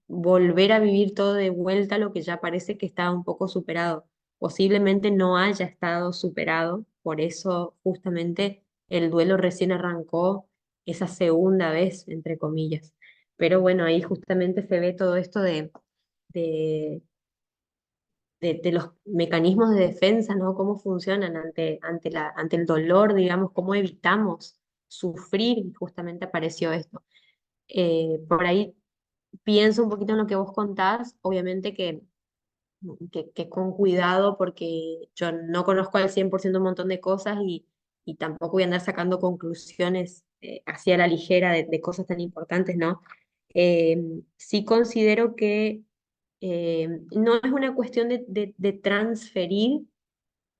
volver a vivir todo de vuelta, lo que ya parece que estaba un poco superado. Posiblemente no haya estado superado, por eso justamente el duelo recién arrancó esa segunda vez, entre comillas. Pero bueno, ahí justamente se ve todo esto de, de los mecanismos de defensa, ¿no? Cómo funcionan ante el dolor, digamos, cómo evitamos sufrir, y justamente apareció esto. Por ahí pienso un poquito en lo que vos contás, obviamente que con cuidado porque yo no conozco al 100% un montón de cosas y tampoco voy a andar sacando conclusiones así a la ligera de cosas tan importantes, ¿no? Sí considero que no es una cuestión de transferir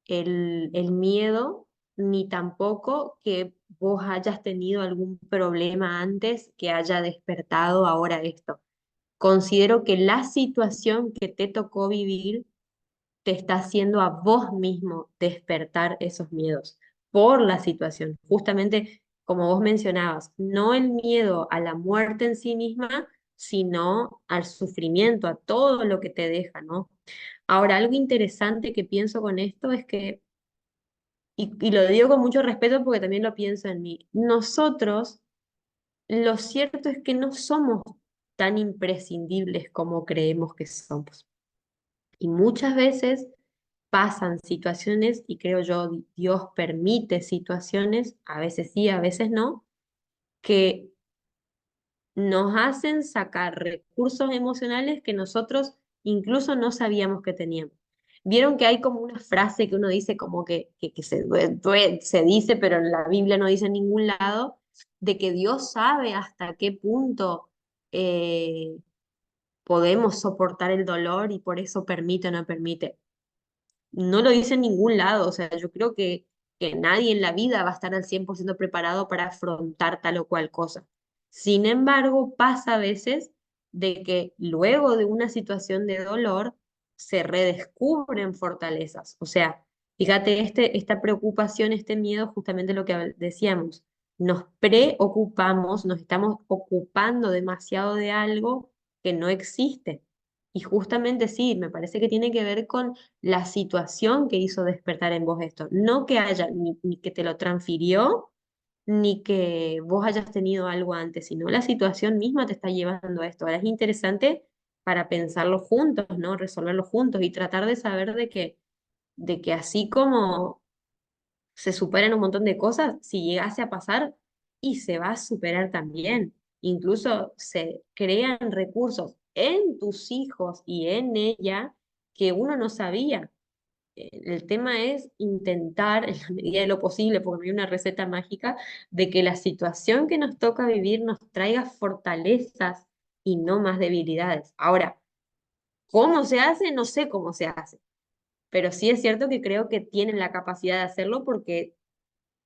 el miedo, ni tampoco que vos hayas tenido algún problema antes que haya despertado ahora esto. Considero que la situación que te tocó vivir te está haciendo a vos mismo despertar esos miedos por la situación. Justamente como vos mencionabas, no el miedo a la muerte en sí misma, sino al sufrimiento, a todo lo que te deja, ¿no? Ahora, algo interesante que pienso con esto es que, y lo digo con mucho respeto porque también lo pienso en mí, nosotros, lo cierto es que no somos tan imprescindibles como creemos que somos. Y muchas veces pasan situaciones y creo yo, Dios permite situaciones, a veces sí, a veces no, que nos hacen sacar recursos emocionales que nosotros incluso no sabíamos que teníamos. Vieron que hay como una frase que uno dice como que se dice, pero en la Biblia no dice en ningún lado, de que Dios sabe hasta qué punto eh, podemos soportar el dolor y por eso permite o no permite. No lo dice en ningún lado, o sea, yo creo que nadie en la vida va a estar al 100% preparado para afrontar tal o cual cosa. Sin embargo, pasa a veces de que luego de una situación de dolor se redescubren fortalezas. O sea, fíjate, esta preocupación, este miedo, justamente lo que decíamos, nos preocupamos, nos estamos ocupando demasiado de algo que no existe. Y justamente sí, me parece que tiene que ver con la situación que hizo despertar en vos esto. No que haya, ni que te lo transfirió, ni que vos hayas tenido algo antes, sino la situación misma te está llevando a esto. Ahora es interesante para pensarlo juntos, ¿no? Resolverlo juntos y tratar de saber de que así como se superan un montón de cosas, si llegase a pasar, y se va a superar también. Incluso se crean recursos en tus hijos y en ella que uno no sabía. El tema es intentar, en la medida de lo posible, porque no hay una receta mágica, de que la situación que nos toca vivir nos traiga fortalezas y no más debilidades. Ahora, ¿cómo se hace? No sé cómo se hace, pero sí es cierto que creo que tienen la capacidad de hacerlo porque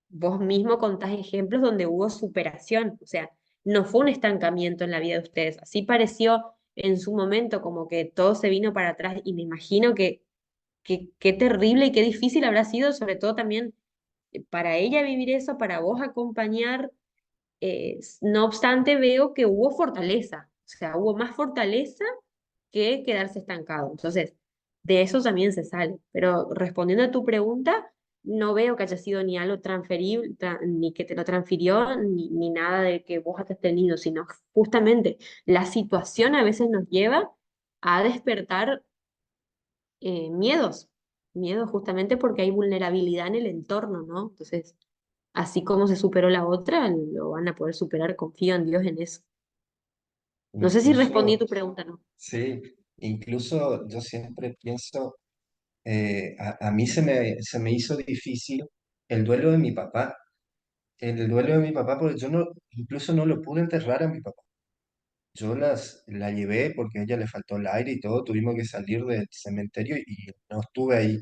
vos mismo contás ejemplos donde hubo superación, o sea, no fue un estancamiento en la vida de ustedes. Así pareció en su momento como que todo se vino para atrás y me imagino que qué terrible y qué difícil habrá sido, sobre todo también para ella vivir eso, para vos acompañar. No obstante, veo que hubo fortaleza, o sea, hubo más fortaleza que quedarse estancado. Entonces, de eso también se sale. Pero respondiendo a tu pregunta, no veo que haya sido ni algo transferible, ni que te lo transfirió, ni nada de que vos hayas tenido, sino justamente la situación a veces nos lleva a despertar miedos, miedos justamente porque hay vulnerabilidad en el entorno, ¿no? Entonces, así como se superó la otra, lo van a poder superar, confío en Dios en eso. No sé si respondí Incluso, tu pregunta, ¿no? sí, incluso yo siempre pienso, a mí se me hizo difícil el duelo de mi papá. El duelo de mi papá, porque yo no, incluso no lo pude enterrar a mi papá. Yo la llevé porque a ella le faltó el aire y todo, tuvimos que salir del cementerio y no estuve ahí.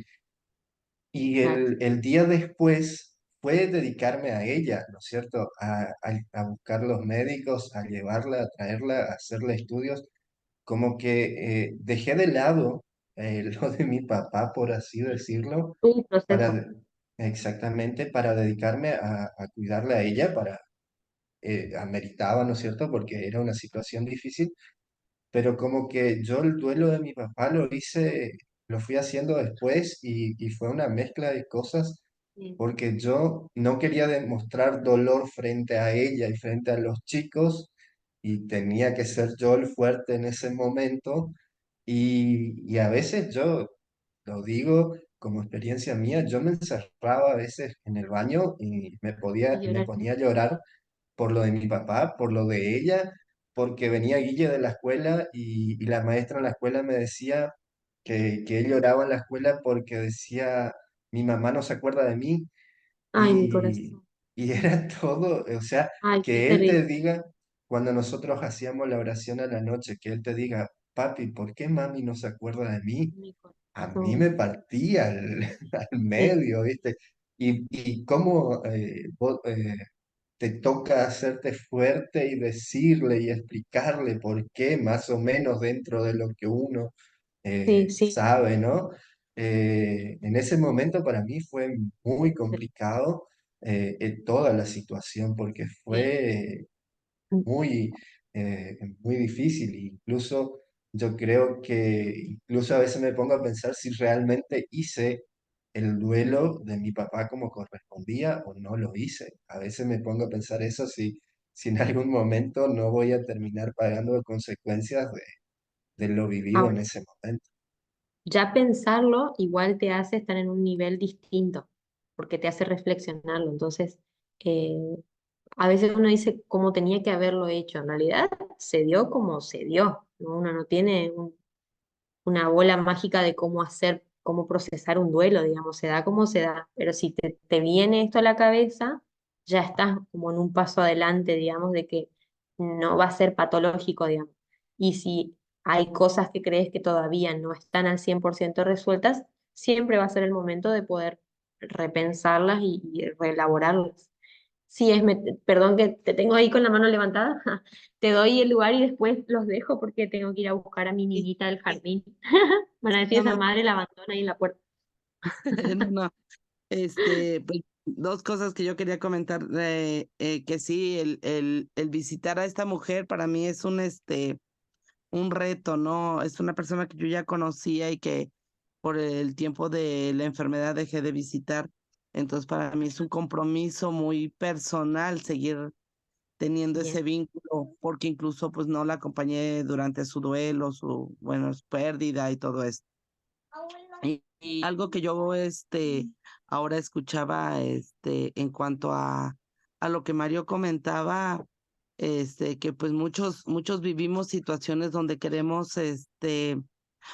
Y Claro. el día después fue dedicarme a ella, ¿no es cierto? A buscar los médicos, a llevarla, a traerla, a hacerle estudios. Como que dejé de lado lo de mi papá, por así decirlo, Un para, proceso. exactamente para dedicarme a cuidarla a ella, para, ameritaba, ¿no es cierto? Porque era una situación difícil, pero como que yo el duelo de mi papá lo hice, lo fui haciendo después y fue una mezcla de cosas Sí, porque yo no quería demostrar dolor frente a ella y frente a los chicos y tenía que ser yo el fuerte en ese momento y a veces yo, lo digo como experiencia mía, yo me encerraba a veces en el baño y a me llorar. ponía a llorar por lo de mi papá, por lo de ella, porque venía Guille de la escuela y la maestra en la escuela me decía que él lloraba en la escuela porque decía, mi mamá no se acuerda de mí Ay, mi y, corazón. y era todo, o sea, Ay, qué que él te terrible. diga, cuando nosotros hacíamos la oración a la noche, que él te diga, papi, ¿por qué mami no se acuerda de mí? Mi A mí me corazón. partía al Sí, medio, ¿viste? Y cómo te toca hacerte fuerte y decirle y explicarle por qué, más o menos dentro de lo que uno sí, sí. sabe, ¿no? En ese momento para mí fue muy complicado toda la situación porque Sí. fue muy, muy difícil. Incluso yo creo que, incluso a veces me pongo a pensar si realmente hice el duelo de mi papá como correspondía o no lo hice. A veces me pongo a pensar eso, si en algún momento no voy a terminar pagando consecuencias de lo vivido en Ahora, ese momento. ya pensarlo igual te hace estar en un nivel distinto, porque te hace reflexionarlo. Entonces, eh, a veces uno dice cómo tenía que haberlo hecho. En realidad se dio como se dio, ¿no? Uno no tiene una bola mágica de cómo hacer, cómo procesar un duelo, digamos, se da como se da. Pero si te viene esto a la cabeza, ya estás como en un paso adelante, digamos, de que no va a ser patológico, digamos. Y si hay cosas que crees que todavía no están al 100% resueltas, siempre va a ser el momento de poder repensarlas y reelaborarlas. Sí, perdón que te tengo ahí con la mano levantada. Te doy el lugar y después los dejo porque tengo que ir a buscar a mi Sí, niñita del sí, jardín. Van a decir, no, esa no, madre la abandona ahí en la puerta. no, no. Pues, dos cosas que yo quería comentar, que sí, el visitar a esta mujer para mí es un reto, ¿no? Es una persona que yo ya conocía y que por el tiempo de la enfermedad dejé de visitar. Entonces, para mí es un compromiso muy personal seguir teniendo Bien, ese vínculo, porque incluso pues no la acompañé durante su duelo, bueno, su pérdida y todo eso. Y algo que yo ahora escuchaba en cuanto a lo que Mario comentaba, que pues muchos vivimos situaciones donde queremos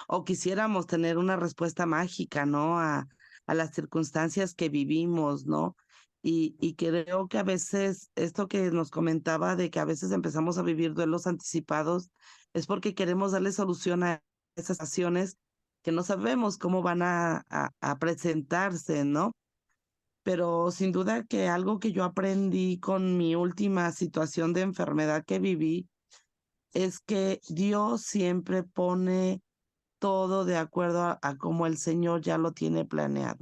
o quisiéramos tener una respuesta mágica, ¿no? A las circunstancias que vivimos, ¿no? Y creo que a veces esto que nos comentaba de que a veces empezamos a vivir duelos anticipados es porque queremos darle solución a esas acciones que no sabemos cómo van a presentarse, ¿no? Pero sin duda que algo que yo aprendí con mi última situación de enfermedad que viví es que Dios siempre pone todo de acuerdo a cómo el Señor ya lo tiene planeado.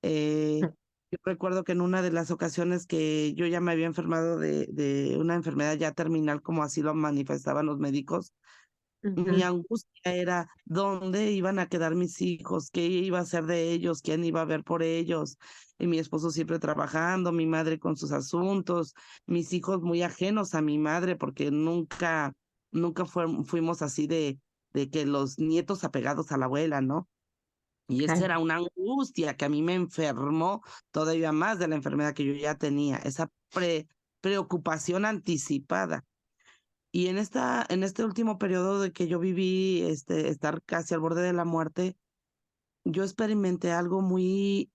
Eh, yo recuerdo que en una de las ocasiones que yo ya me había enfermado de una enfermedad ya terminal, como así lo manifestaban los médicos, mi ujú, angustia era dónde iban a quedar mis hijos, qué iba a ser de ellos, quién iba a ver por ellos. Y mi esposo siempre trabajando, mi madre con sus asuntos, mis hijos muy ajenos a mi madre, porque nunca fuimos así de que los nietos apegados a la abuela, ¿no? Y esa claro, era una angustia que a mí me enfermó todavía más de la enfermedad que yo ya tenía, esa preocupación anticipada. Y en este último periodo de que yo viví, estar casi al borde de la muerte, yo experimenté algo muy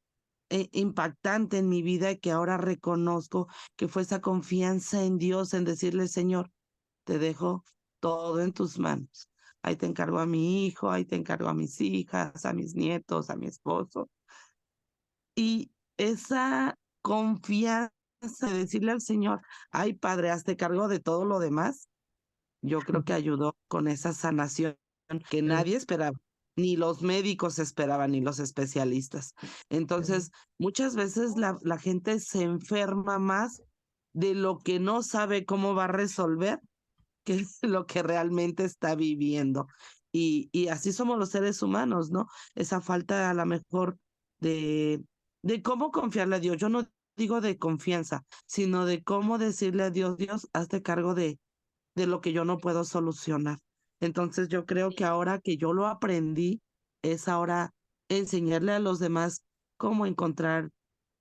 impactante en mi vida y que ahora reconozco que fue esa confianza en Dios, en decirle, Señor, te dejo todo en tus manos. Ahí te encargo a mi hijo, ahí te encargo a mis hijas, a mis nietos, a mi esposo. Y esa confianza de decirle al Señor, ay Padre, hazte cargo de todo lo demás, yo creo que ayudó con esa sanación que mm, nadie esperaba, ni los médicos esperaban, ni los especialistas. mm, Entonces, muchas veces la gente se enferma más de lo que no sabe cómo va a resolver que es lo que realmente está viviendo. Y así somos los seres humanos, ¿no? Esa falta a lo mejor de, de cómo confiarle a Dios. Yo no digo de confianza, sino de cómo decirle a Dios, Dios, hazte cargo de lo que yo no puedo solucionar. Entonces yo creo que ahora que yo lo aprendí, es ahora enseñarle a los demás cómo encontrar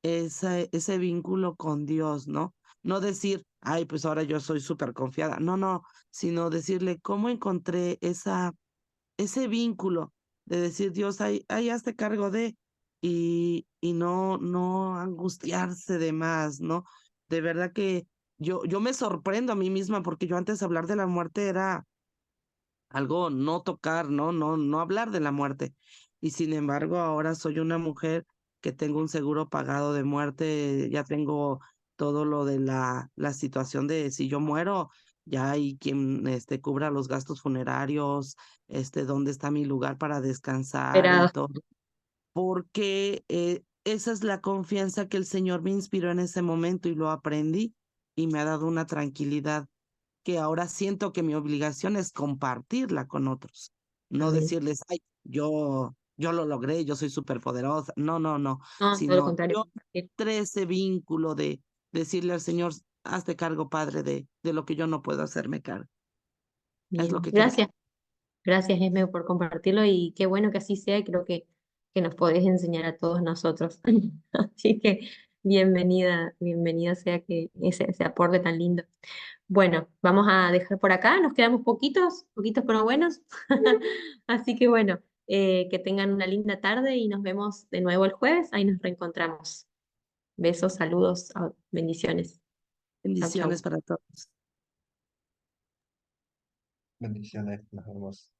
ese vínculo con Dios, ¿no? No decir, ay, pues ahora yo soy súper confiada. No, no, sino decirle cómo encontré ese vínculo de decir, Dios, ahí hazte cargo de, y no angustiarse de más, ¿no? De verdad que yo me sorprendo a mí misma porque yo antes hablar de la muerte era algo no tocar, no hablar de la muerte. Y sin embargo, ahora soy una mujer que tengo un seguro pagado de muerte, ya tengo todo lo de la situación de si yo muero, ya hay quien cubra los gastos funerarios, dónde está mi lugar para descansar y esperado. todo, porque esa es la confianza que el Señor me inspiró en ese momento y lo aprendí y me ha dado una tranquilidad que ahora siento que mi obligación es compartirla con otros, no Amén. decirles, ay, yo lo logré, yo soy superpoderosa, no, no, no, No, todo lo sino contrario, yo compartir. entré ese vínculo de decirle al Señor, hazte cargo, Padre, de lo que yo no puedo hacerme cargo. Es lo Bien, que quería. gracias. Gracias, Esme, por compartirlo y qué bueno que así sea y creo que nos podés enseñar a todos nosotros. Así que bienvenida, bienvenida sea que ese aporte tan lindo. Bueno, vamos a dejar por acá, nos quedamos poquitos, poquitos pero buenos. Así que bueno, que tengan una linda tarde y nos vemos de nuevo el jueves, ahí nos reencontramos. Besos, saludos, bendiciones. Chau, Bendiciones chau. para todos. Bendiciones, nos vemos.